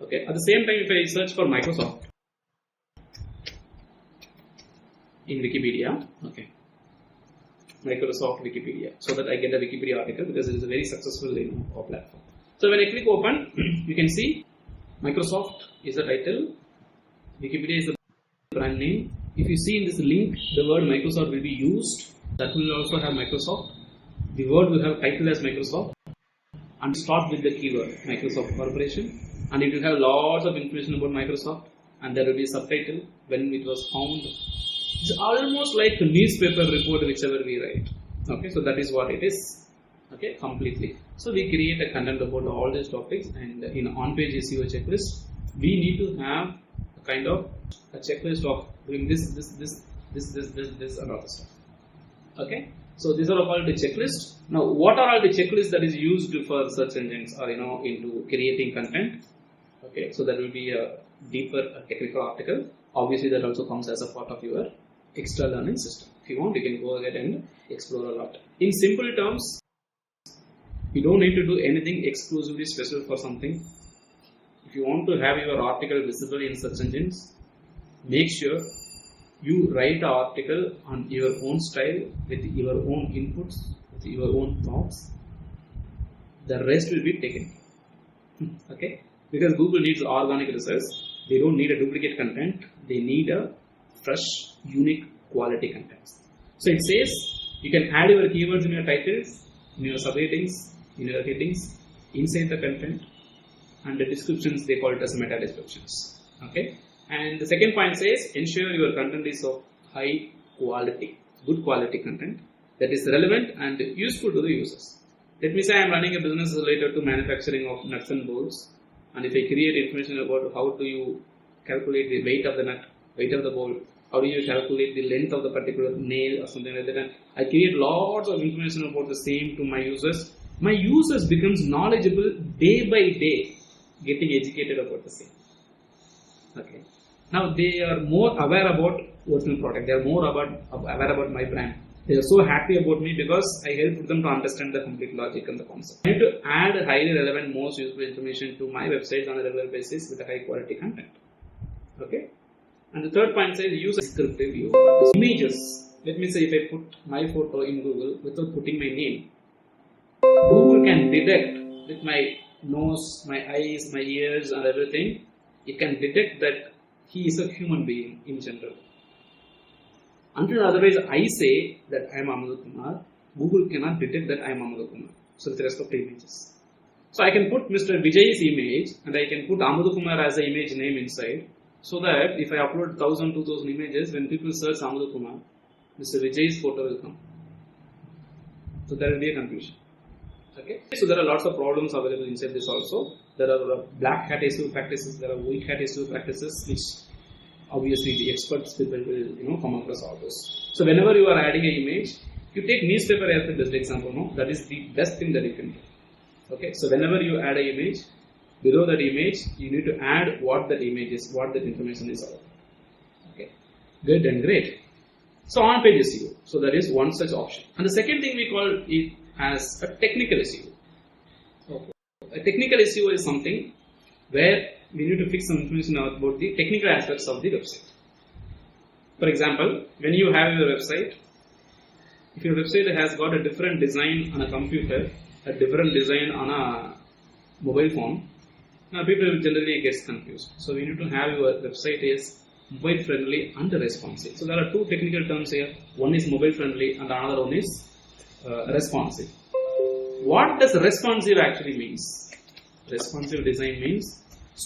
[SPEAKER 2] Okay. At the same time, if I search for Microsoft in Wikipedia, okay, Microsoft Wikipedia, so that I get a Wikipedia article because it is a very successful platform. So when I click open, you can see Microsoft is the title, Wikipedia is the brand name. If you see in this link, the word Microsoft will be used. That will also have Microsoft. The word will have title as Microsoft, and start with the keyword Microsoft Corporation, and it will have lots of information about Microsoft, and there will be a subtitle when it was found. It's almost like a newspaper report whichever we write. Okay, so that is what it is. Okay, completely. So we create a content about all these topics, and in on-page SEO checklist, we need to have a kind of a checklist of doing this, and all this stuff. Okay, so these are called the checklist. Now, what are all the checklists that is used for search engines or into creating content? Okay, so that will be a deeper technical article. Obviously, that also comes as a part of your extra learning system. If you want, you can go ahead and explore a lot. In simple terms, you don't need to do anything exclusively special for something. If you want to have your article visible in search engines, make sure you write an article on your own style, with your own inputs, with your own thoughts. The rest will be taken. Okay? Because Google needs organic results. They don't need a duplicate content. They need a fresh, unique, quality content. So it says you can add your keywords in your titles, in your subheadings, in your headings, inside the content, and the descriptions, they call it as meta descriptions. Okay. And the second point says ensure your content is of high quality, good quality content that is relevant and useful to the users. Let me say I am running a business related to manufacturing of nuts and bolts, and if I create information about how do you calculate the weight of the nut, weight of the bolt, how do you calculate the length of the particular nail or something like that, and I create lots of information about the same to my users becomes knowledgeable day by day, getting educated about the same. Okay. Now they are more aware about original product. They are more aware about my brand. They are so happy about me because I helped them to understand the complete logic and the concept. I need to add highly relevant, most useful information to my website on a regular basis with a high quality content. Okay. And the third point says use a descriptive view. Images. Let me say if I put my photo in Google without putting my name, Google can detect with my nose, my eyes, my ears and everything. It can detect that he is a human being in general. Until otherwise I say that I am Amudhakumar, Google cannot detect that I am Amudhakumar. So with respect to images. So I can put Mr. Vijay's image and I can put Amudhakumar as the image name inside. So that if I upload 1000, 2000 images, when people search Amudhakumar, Mr. Vijay's photo will come. So there will be a confusion. Okay. So there are lots of problems available inside this also. There are black hat SEO practices, there are white hat SEO practices, which obviously the experts people will come across all those. So whenever you are adding an image, you take newspaper as the best example. No, that is the best thing that you can do. Okay. So whenever you add an image, below that image, you need to add what that image is, what that information is about. Okay. Good and great. So on page SEO. So that is one such option. And the second thing we call it as a technical SEO. Okay. A technical SEO is something where we need to fix some information about the technical aspects of the website. For example, when you have your website, if your website has got a different design on a computer, a different design on a mobile phone, now people will generally get confused. So we need to have your website is mobile friendly and responsive. So there are two technical terms here. One is mobile friendly and another one is responsive. What does responsive actually means? Responsive design means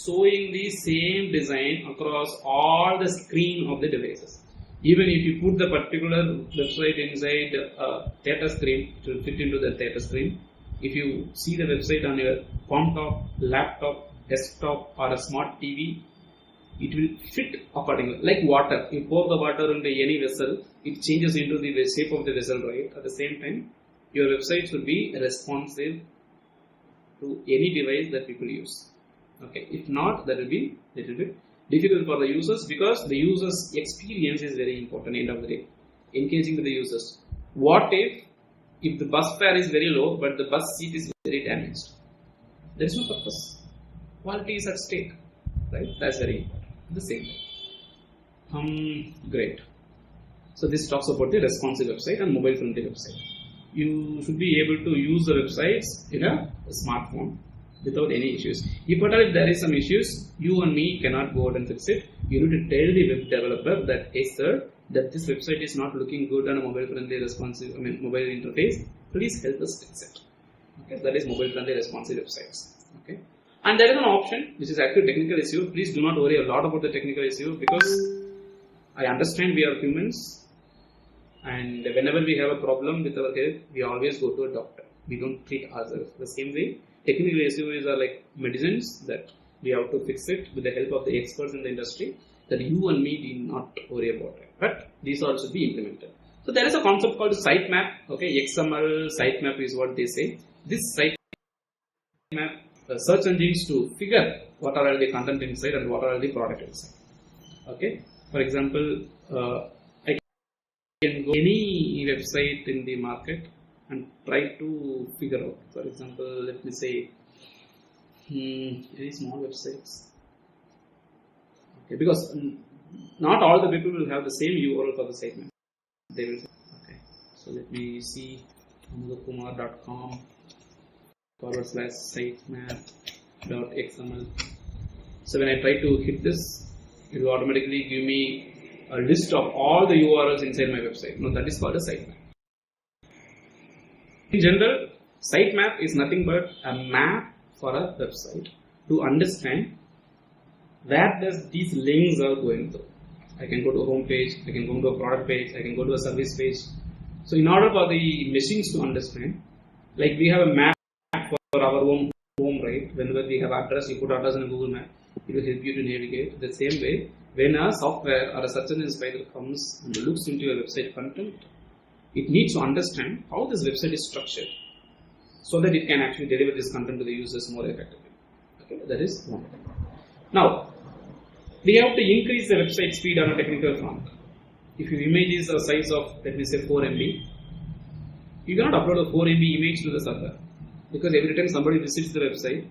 [SPEAKER 2] showing the same design across all the screen of the devices. Even if you put the particular website inside a theater screen, it will fit into the theater screen. If you see the website on your phone top, laptop, desktop or a smart TV, it will fit accordingly. Like water, you pour the water into any vessel, it changes into the shape of the vessel, right? At the same time, your website should be responsive to any device that people use. Okay, if not, that will be a little bit difficult for the users because the users' experience is very important end of the day. Engaging with the users. What if the bus fare is very low but the bus seat is very damaged? There is no purpose. Quality is at stake, right? That's very important. The same way. Great. So this talks about the responsive website and mobile friendly website. You should be able to use the websites in a smartphone without any issues. If there is some issues, you and me cannot go out and fix it. You need to tell the web developer that, hey sir, that this website is not looking good on a mobile friendly responsive, mobile interface. Please help us fix it. Okay, that is mobile friendly responsive websites. Okay, and there is an option which is actually technical SEO. Please do not worry a lot about the technical SEO because I understand we are humans, and whenever we have a problem with our health, we always go to a doctor. We don't treat ourselves. The same way, technical SEOs are like medicines that we have to fix it with the help of the experts in the industry that you and me need not worry about it. But these all should be implemented. So there is a concept called sitemap. Okay, XML sitemap is what they say. This sitemap search engines to figure what are all the content inside and what are all the product inside. Okay, for example, I can go any website in the market and try to figure out. For example, let me say very small websites. Okay, because not all the people will have the same URL for the sitemap. They will. Okay, so let me see amudhakumar.com /sitemap.xml. So when I try to hit this, it will automatically give me a list of all the URLs inside my website. No, that is called a sitemap. In general, sitemap is nothing but a map for a website to understand where does these links are going through. I can go to a home page, I can go to a product page, I can go to a service page. So in order for the machines to understand, Like we have a map for our home, right? Whenever we have address, you put address in a Google map, it will help you to navigate. The same way, when a software or a search engine spider comes and looks into your website content, it needs to understand how this website is structured so that it can actually deliver this content to the users more effectively. Okay, that is one. Now, we have to increase the website speed on a technical front. If your image is a size of, let me say, 4 MB, you cannot upload a 4 MB image to the server, because every time somebody visits the website,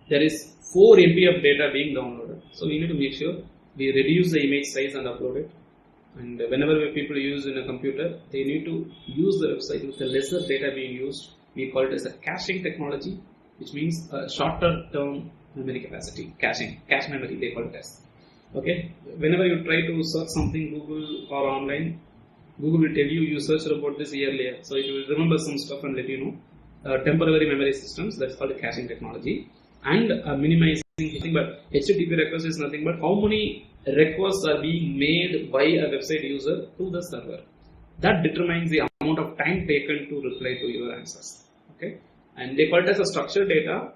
[SPEAKER 2] there is 4 MB of data being downloaded. So we need to make sure we reduce the image size and upload it. And whenever people use in a computer, they need to use the website with the lesser data being used. We call it as a caching technology, which means a shorter term memory capacity, cache memory they call it as. Okay, whenever you try to search something Google or online, Google will tell you searched about this earlier, so it will remember some stuff and let you know. Temporary memory systems, that's called the caching technology. And minimizing, but HTTP request is nothing but how many requests are being made by a website user to the server. That determines the amount of time taken to reply to your answers. Okay, and they call it as a structured data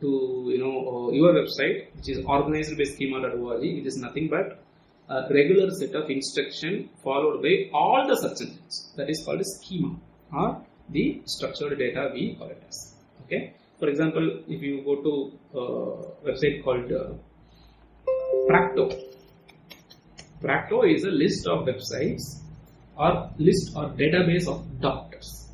[SPEAKER 2] to your website, which is organized by schema.org. It is nothing but a regular set of instruction followed by all the search engines. That is called a schema, or the structured data we call it as. Okay. For example, if you go to a website called Practo. Practo is a list of websites or list or database of doctors.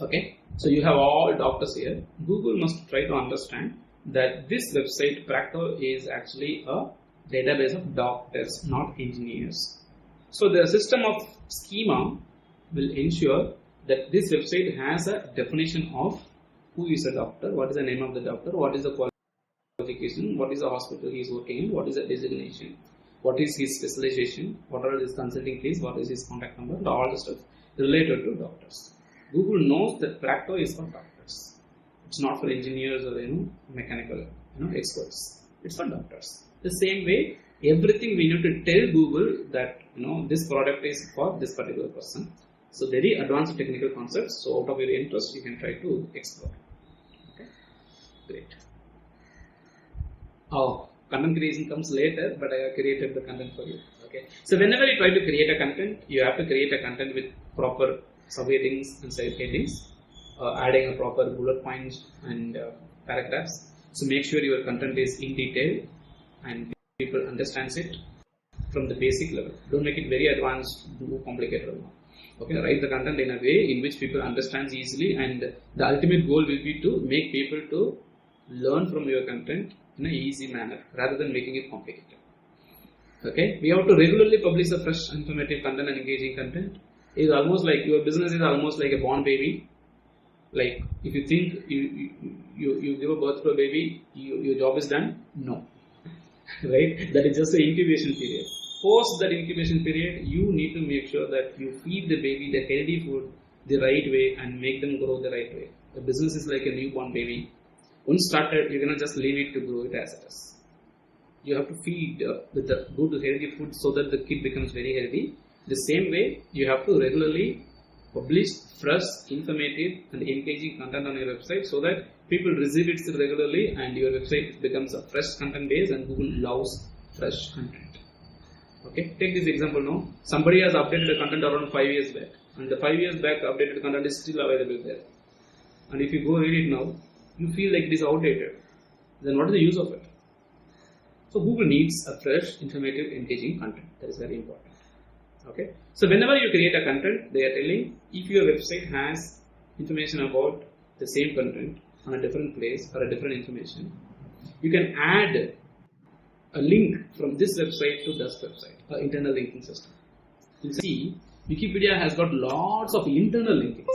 [SPEAKER 2] Okay, so you have all doctors here. Google must try to understand that this website Practo is actually a database of doctors, not engineers. So the system of schema will ensure that this website has a definition of who is a doctor, what is the name of the doctor, what is the qualification, what is the hospital he is working in, what is the designation, what is his specialization, what are his consulting fees, what is his contact number, and all the stuff related to doctors. Google knows that Practo is for doctors. It's not for engineers or mechanical experts. It's for doctors. The same way, everything we need to tell Google that this product is for this particular person. So very advanced technical concepts. So out of your interest, you can try to explore. Okay, great. Oh, content creation comes later, but I have created the content for you. Okay. So whenever you try to create a content, you have to create a content with proper subheadings and side headings, adding a proper bullet points and paragraphs. So make sure your content is in detail and people understands it from the basic level. Don't make it very advanced, too complicated. Okay, write the content in a way in which people understands easily, and the ultimate goal will be to make people to learn from your content in an easy manner rather than making it complicated. Okay, we have to regularly publish a fresh, informative content and engaging content. It is almost like your business is almost like a born baby. Like if you think you give a birth to a baby, your job is done. No, right? That is just an incubation period. Post that incubation period, you need to make sure that you feed the baby the healthy food the right way and make them grow the right way. The business is like a newborn baby. Once started, you cannot just leave it to grow it as it is. You have to feed with the good healthy food so that the kid becomes very healthy. The same way, you have to regularly publish fresh, informative and engaging content on your website so that people receive it regularly and your website becomes a fresh content base, and Google loves fresh content. Okay, take this example now. Somebody has updated the content around 5 years back, and the 5 years back updated content is still available there. And if you go read it now, you feel like it is outdated. Then what is the use of it? So Google needs a fresh, informative, engaging content. That is very important. Okay. So whenever you create a content, they are telling if your website has information about the same content on a different place or a different information, you can add a link from this website to this website, an internal linking system. You see, Wikipedia has got lots of internal linkings.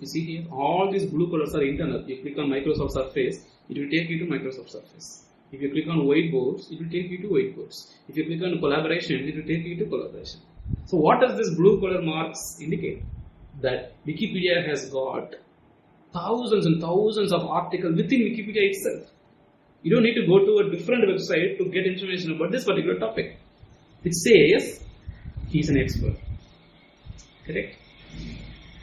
[SPEAKER 2] You see here, all these blue colors are internal. You click on Microsoft Surface, it will take you to Microsoft Surface. If you click on whiteboards, it will take you to whiteboards. If you click on collaboration, it will take you to collaboration. So what does this blue color marks indicate? That Wikipedia has got thousands and thousands of articles within Wikipedia itself. You don't need to go to a different website to get information about this particular topic. It says he is an expert. Correct?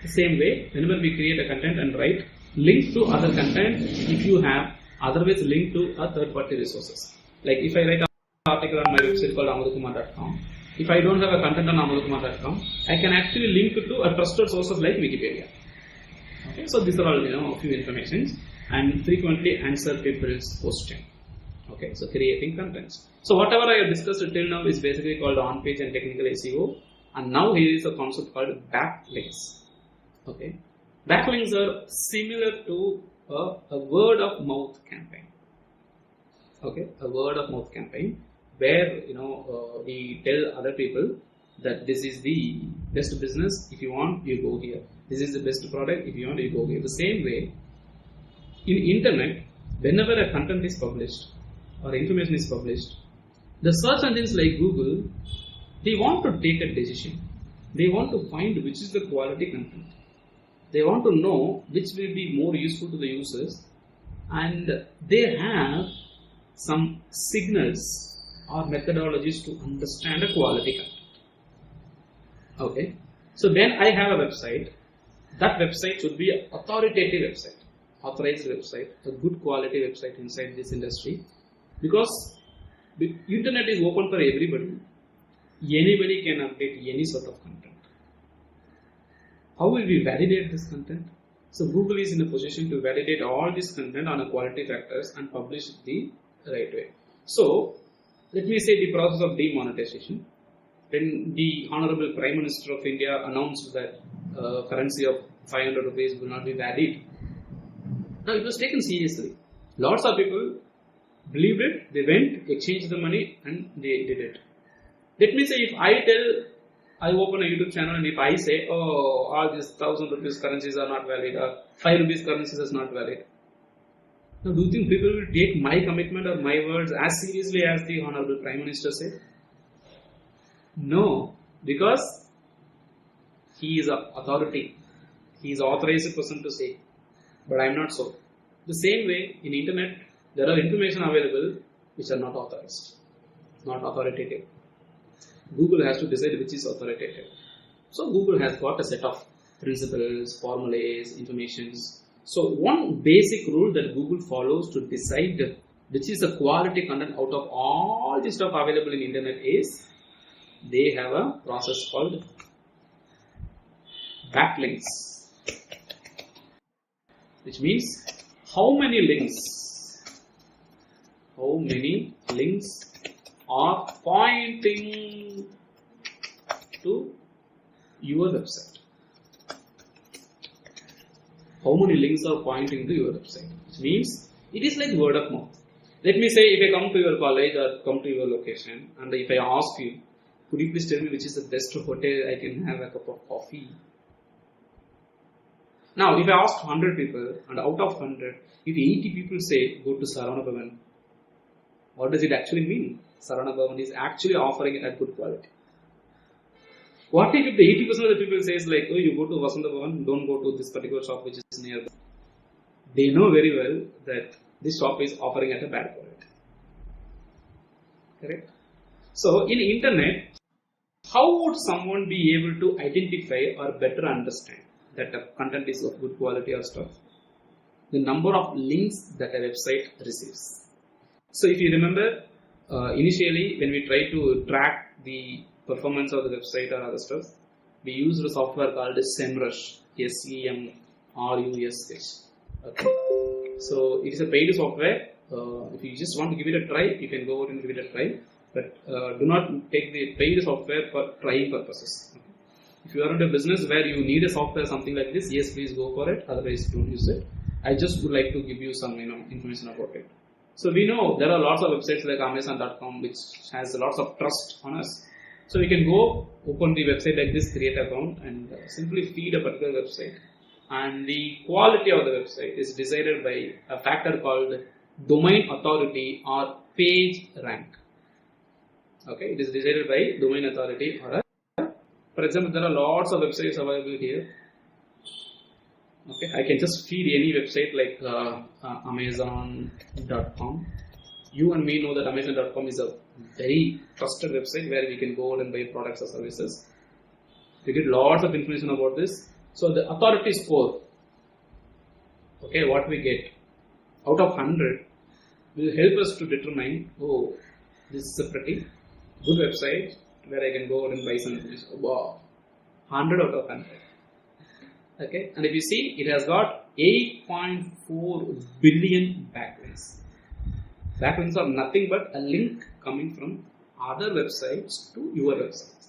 [SPEAKER 2] The same way, whenever we create a content and write, link to other content if you have, otherwise link to a third-party resources. Like if I write an article on my website called Amudhakumar.com, if I don't have a content on Amudhakumar.com, I can actually link to a trusted sources like Wikipedia. Okay, so these are all a few informations, and frequently answer people's question. Okay, so creating contents. So whatever I have discussed till now is basically called on-page and technical SEO, and now here is a concept called backlinks. Okay, backlinks are similar to a word of mouth campaign. Okay, a word of mouth campaign where we tell other people that this is the best business. If you want, you go here. This is the best product. If you want, you go here. The same way, in internet, whenever a content is published or information is published, the search engines like Google, they want to take a decision. They want to find which is the quality content. They want to know which will be more useful to the users, and they have some signals or methodologies to understand a quality content. Okay, so when I have a website, that website should be an authoritative website, authorized website, a good quality website inside this industry, because the internet is open for everybody. Anybody can update any sort of content. How will we validate this content? So Google is in a position to validate all this content on a quality factors and publish it the right way. So let me say the process of demonetization. When the Honorable Prime Minister of India announced that currency of 500 rupees will not be valid, now it was taken seriously. Lots of people believed it, they went, exchanged the money, and they did it. Let me say, if I open a YouTube channel and if I say, oh, all these 1,000 rupees currencies are not valid, or 5 rupees currencies is not valid. Now, do you think people will take my commitment or my words as seriously as the Honorable Prime Minister said? No, because he is an authority. He is an authorized person to say. But I am not so. The same way, in internet, there are information available which are not authorized, not authoritative. Google has to decide which is authoritative. So Google has got a set of principles, formulas, informations. So one basic rule that Google follows to decide which is the quality content out of all the stuff available in internet is, they have a process called backlinks, which means how many links are pointing to your website. How many links are pointing to your website? Which means it is like word of mouth. Let me say, if I come to your college or come to your location, and if I ask you, could you please tell me which is the best hotel I can have a cup of coffee? Now, if I ask 100 people, and out of 100, if 80 people say, go to Saravana Bhavan, what does it actually mean? Saravana Bhavan is actually offering it at good quality. What if the 80% of the people says like, oh, you go to Vasanta Bhavan, don't go to this particular shop which is nearby. They know very well that this shop is offering at a bad quality. Correct? So, in internet, how would someone be able to identify or better understand that the content is of good quality or stuff? The number of links that a website receives. So, if you remember, initially when we try to track the performance of the website or other stuff, we used a software called SEMrush, SEMRUSH. Okay. So it is a paid software. If you just want to give it a try, you can go out and give it a try. But do not take the paid software for trying purposes. Okay. If you are in a business where you need a software, something like this, yes, please go for it. Otherwise, don't use it. I just would like to give you some information about it. So we know there are lots of websites like Amazon.com which has lots of trust on us. So we can go open the website like this, create an account, and simply feed a particular website. And the quality of the website is decided by a factor called domain authority or page rank. Okay, it is decided by domain authority or for example, there are lots of websites available here. Okay, I can just feed any website like Amazon.com. You and me know that Amazon.com is a very trusted website where we can go out and buy products or services. We get lots of information about this. So the authority score, okay, what we get out of 100 will help us to determine, oh, this is a pretty good website where I can go and buy something. Wow, 100 out of 100. Okay, and if you see, it has got 8.4 billion backlinks. Backlinks are nothing but a link coming from other websites to your website,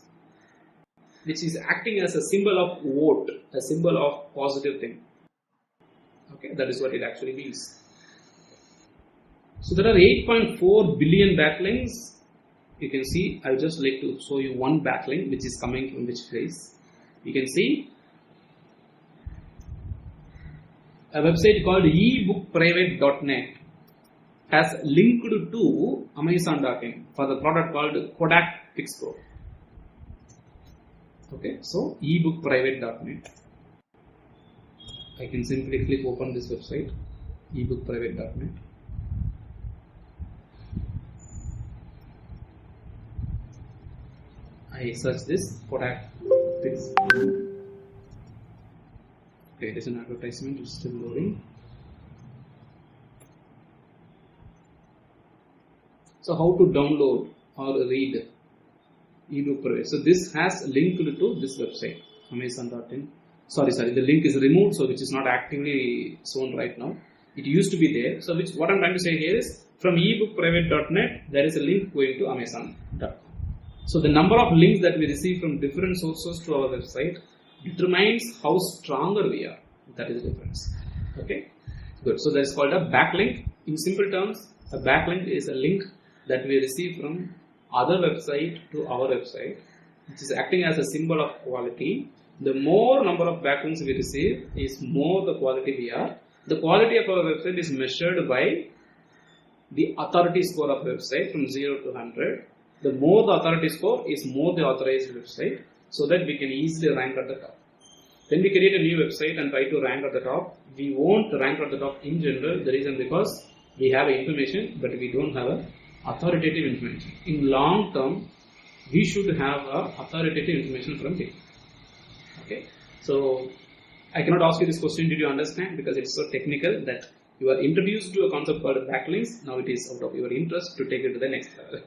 [SPEAKER 2] which is acting as a symbol of vote, a symbol of positive thing. Okay, that is what it actually means. So there are 8.4 billion backlinks. You can see, I would just like to show you one backlink which is coming from which place. You can see a website called ebookprivate.net has linked to Amazon.in for the product called Kodak Pix Pro. Okay, so ebookprivate.net. I can simply click open this website, ebookprivate.net. I search this Kodak Pix Pro. Okay, it is an advertisement, it's still loading. So how to download or read ebook private? So this has linked to this website, Amazon.in. Sorry, the link is removed, so which is not actively shown right now. It used to be there. So what I'm trying to say here is, from ebookprivate.net, there is a link going to Amazon.com. So the number of links that we receive from different sources to our website determines how stronger we are. That is the difference. Okay, good. So that is called a backlink. In simple terms, a backlink is a link that we receive from other website to our website, which is acting as a symbol of quality. The more number of backlinks we receive is more the quality we are. The quality of our website is measured by the authority score of website from 0 to 100. The more the authority score is more the authorized website, so that we can easily rank at the top. When we create a new website and try to rank at the top, we won't rank at the top in general. The reason because we have information, but we don't have a authoritative information. In long term, we should have authoritative information from people. Okay, so I cannot ask you this question, did you understand? Because it's so technical that you are introduced to a concept called backlinks. Now it is out of your interest to take it to the next level.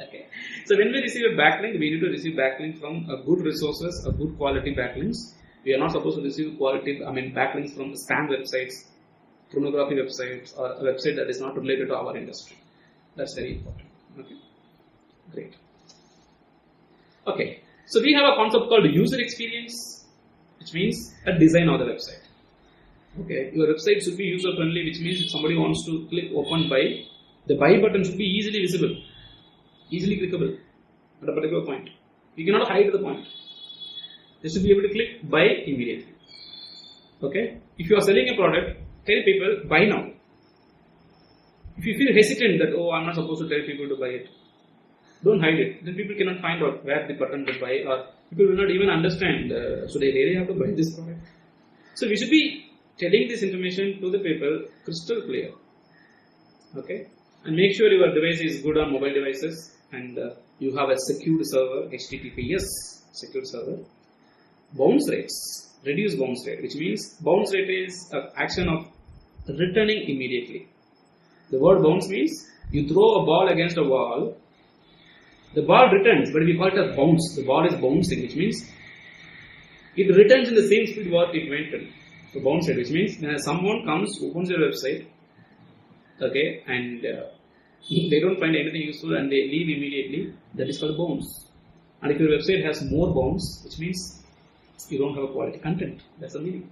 [SPEAKER 2] Okay, so when we receive a backlink, we need to receive backlink from a good resources, a good quality backlinks. We are not supposed to receive backlinks from spam websites, pornography websites, or a website that is not related to our industry. That's very important. Okay, great. Okay, so we have a concept called user experience, which means a design of the website. Okay, your website should be user friendly, which means if somebody wants to click open buy, the buy button should be easily visible, easily clickable at a particular point. You cannot hide the point. They should be able to click buy immediately. Okay, if you are selling a product, tell people buy now. If you feel hesitant that, oh, I'm not supposed to tell people to buy it, don't hide it. Then people cannot find out where the button to buy, or people will not even understand, so they really have to buy this product. So we should be telling this information to the people crystal clear. Okay, and make sure your device is good on mobile devices, and you have a secured server, HTTPS secured server. Bounce rates, reduce bounce rate, which means bounce rate is an action of returning immediately. The word bounce means you throw a ball against a wall, the ball returns, but we call it a bounce. The ball is bouncing, which means it returns in the same speed what it went in. So bounce rate, which means when someone comes, opens your website, okay, and they don't find anything useful and they leave immediately, that is called bounce. And if your website has more bounce, which means you don't have a quality content. That's the meaning.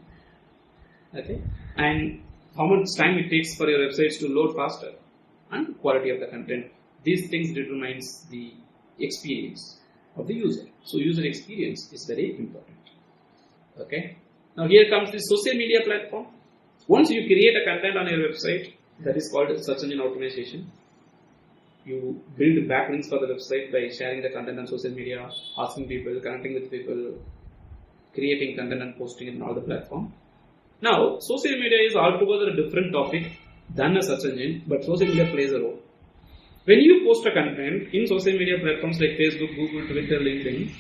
[SPEAKER 2] Okay, and how much time it takes for your websites to load faster, and quality of the content. These things determines the experience of the user. So user experience is very important. Okay. Now here comes the social media platform. Once you create a content on your website, that is called search engine optimization. You build backlinks for the website by sharing the content on social media, asking people, connecting with people, creating content and posting it on all the platform. Now, social media is altogether a different topic than a search engine, but social media plays a role. When you post a content in social media platforms like Facebook, Google, Twitter, LinkedIn,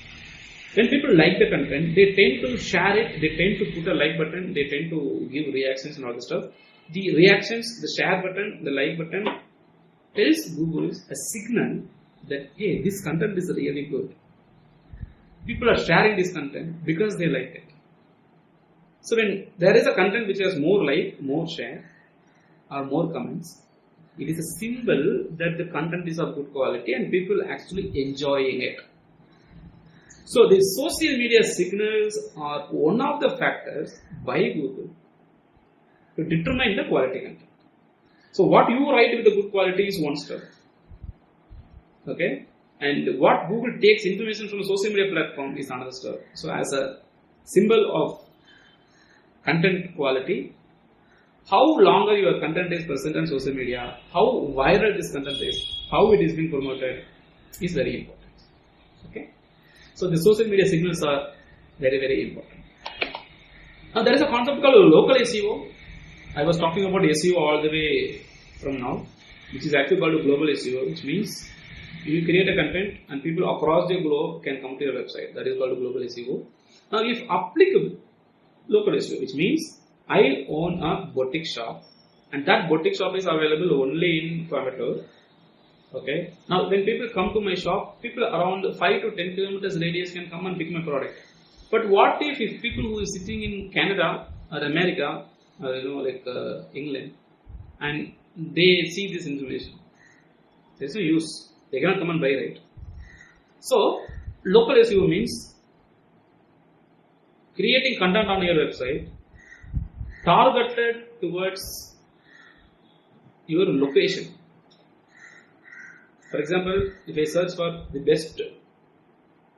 [SPEAKER 2] When people like the content, they tend to share it, they tend to put a like button, they tend to give reactions and all the stuff. The reactions, the share button, the like button tells Google a signal that, hey, this content is really good. People are sharing this content because they like it. So when there is a content which has more like, more share, or more comments, it is a symbol that the content is of good quality and people actually enjoying it. So the social media signals are one of the factors by Google to determine the quality content. So what you write with the good quality is one step. Okay? And what Google takes information from a social media platform is another step. So as a symbol of content quality, how longer your content is present on social media, how viral this content is, how it is being promoted is very important. Okay? So the social media signals are very, very important. Now there is a concept called local SEO. I was talking about SEO all the way from now, which is actually called global SEO, which means you create a content and people across the globe can come to your website. That is called global SEO. Now if applicable, local SEO, which means I own a boutique shop and that boutique shop is available only in Coimbatore. Okay. Now when people come to my shop, people around 5 to 10 kilometers radius can come and pick my product. But what if people who is sitting in Canada or America or England and they see this information? There is no use. They cannot come and buy, right? So local SEO means creating content on your website targeted towards your location. For example, if I search for the best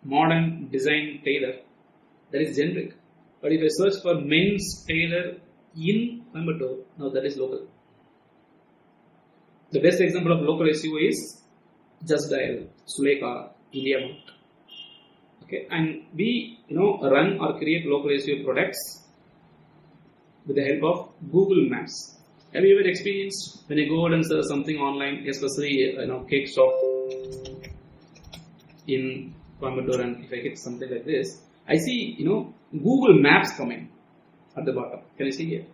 [SPEAKER 2] modern design tailor, that is generic. But if I search for men's tailor in Coimbatore, now that is local. The best example of local SEO is Just Dial, Sulekha, India Mart. Okay, and we run or create local SEO products with the help of Google Maps. Have you ever experienced when you go and search something online, especially cake shop in Coimbatore, and if I get something like this, I see Google Maps coming at the bottom. Can you see here?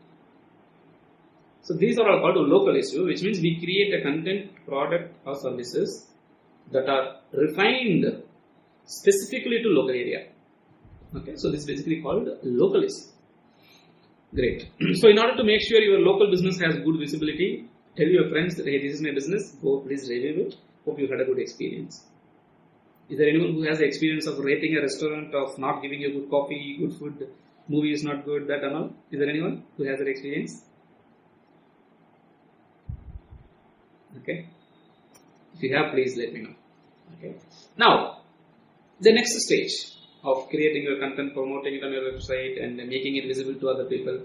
[SPEAKER 2] So these are all called local SEO, which means we create a content, product or services that are refined specifically to local area. Okay, so this is basically called local SEO. Great. So in order to make sure your local business has good visibility, tell your friends that, hey, this is my business, go please review it. Hope you had a good experience. Is there anyone who has the experience of rating a restaurant, of not giving you good coffee, good food, movie is not good, that and all? Is there anyone who has that experience? Okay. If you have, please let me know. Okay. Now, the next stage of creating your content, promoting it on your website and making it visible to other people.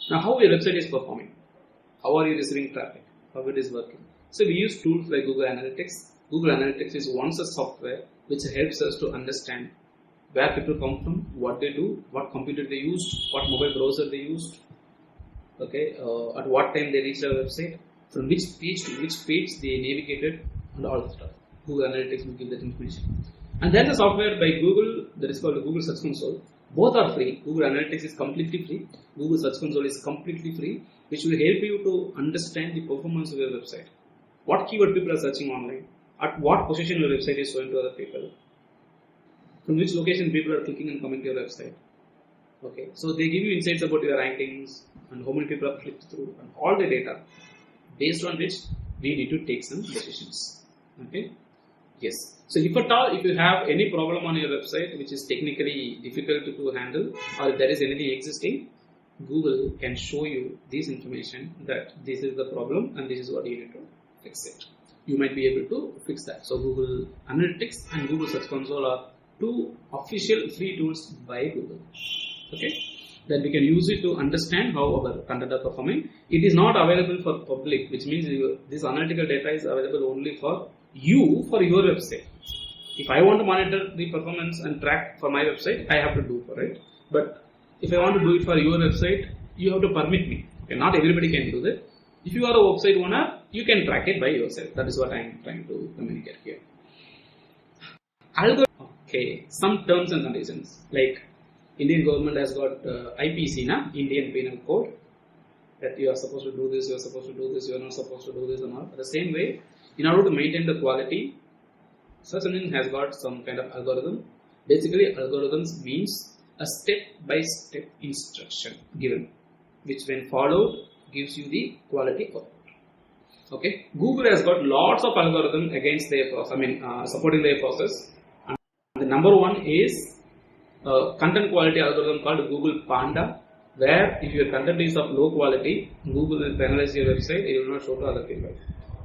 [SPEAKER 2] Now, how your website is performing? How are you receiving traffic? How it is working? So we use tools like Google Analytics. Google Analytics is one such software which helps us to understand where people come from, what they do, what computer they used, what mobile browser they used, okay, at what time they reached our website, from which page to which page they navigated, and all that stuff. Google Analytics will give that information. And there is a software by Google that is called Google Search Console. Both are free. Google Analytics is completely free. Google Search Console is completely free, which will help you to understand the performance of your website. What keyword people are searching online, at what position your website is showing to other people, from which location people are clicking and coming to your website. Okay, so they give you insights about your rankings and how many people have clicked through and all the data, based on which we need to take some decisions. Okay, yes. So if at all, if you have any problem on your website which is technically difficult to handle, or if there is anything existing, Google can show you this information that this is the problem and this is what you need to fix it. You might be able to fix that. So Google Analytics and Google Search Console are two official free tools by Google. Okay, then we can use it to understand how our content are performing. It is not available for public, which means this analytical data is available only for you, for your website. If I want to monitor the performance and track for my website, I have to do for it. But if I want to do it for your website, you have to permit me. Okay, not everybody can do that. If you are a website owner, you can track it by yourself. That is what I am trying to communicate here. Okay, some terms and conditions, like Indian government has got IPC, Indian Penal Code, that you are supposed to do this, you are supposed to do this, you are not supposed to do this, and all. The same way, in order to maintain the quality, search engine has got some kind of algorithm. Basically, algorithms means a step-by-step instruction given, which when followed gives you the quality output. Okay, Google has got lots of algorithms against their process. Supporting their process. And the number one is content quality algorithm called Google Panda, where if your content is of low quality, Google will penalize your website. It will not show to other people.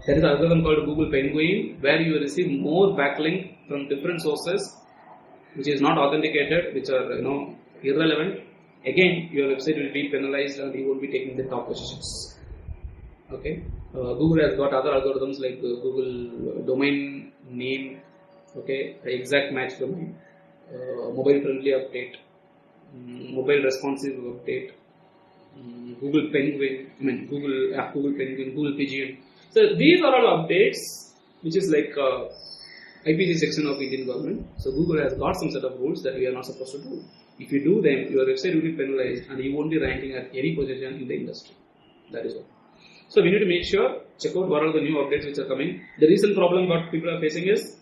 [SPEAKER 2] There is an algorithm called Google Penguin, where you will receive more backlink from different sources, which is not authenticated, which are irrelevant. Again, your website will be penalized and you won't be taking the top positions. Okay. Google has got other algorithms like Google domain name, okay, exact match domain, mobile friendly update, mobile responsive update, Google Penguin, Google Penguin, Google Pigeon. So these are all updates, which is like IPC section of Indian government. So Google has got some set of rules that we are not supposed to do. If you do them, your website will be penalized and you won't be ranking at any position in the industry. That is all. So we need to make sure, check out what are the new updates which are coming. The recent problem what people are facing is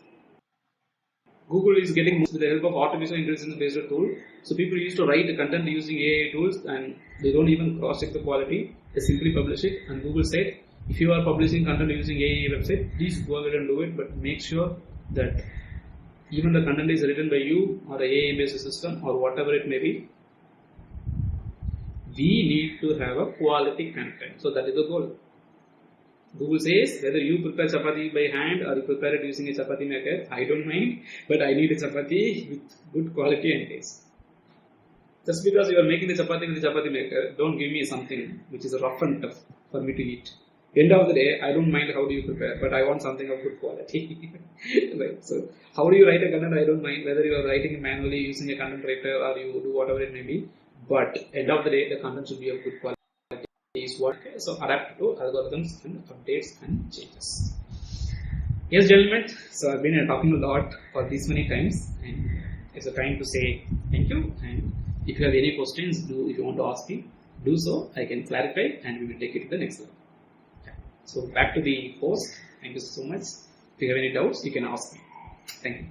[SPEAKER 2] Google is getting with the help of artificial intelligence based tool. So people used to write the content using AI tools and they don't even cross check the quality. They simply publish it, and Google said, if you are publishing content using AI website, please go ahead and do it, but make sure that even the content is written by you or a AI based system or whatever it may be, we need to have a quality content. So that is the goal. Google says whether you prepare chapati by hand or you prepare it using a chapati maker, I don't mind, but I need a chapati with good quality and taste. Just because you are making the chapati with the chapati maker, don't give me something which is rough and tough for me to eat. End of the day, I don't mind how do you prepare, but I want something of good quality. Right? So, how do you write a content? I don't mind whether you are writing it manually using a content writer or you do whatever it may be. But end of the day, the content should be of good quality. Is what so adapt to algorithms and updates and changes. Yes, gentlemen. So I've been talking a lot for these many times, and it's a time to say thank you. And if you have any questions, if you want to ask me, do so. I can clarify, and we will take it to the next level. So back to the host. Thank you so much. If you have any doubts, you can ask me. Thank you.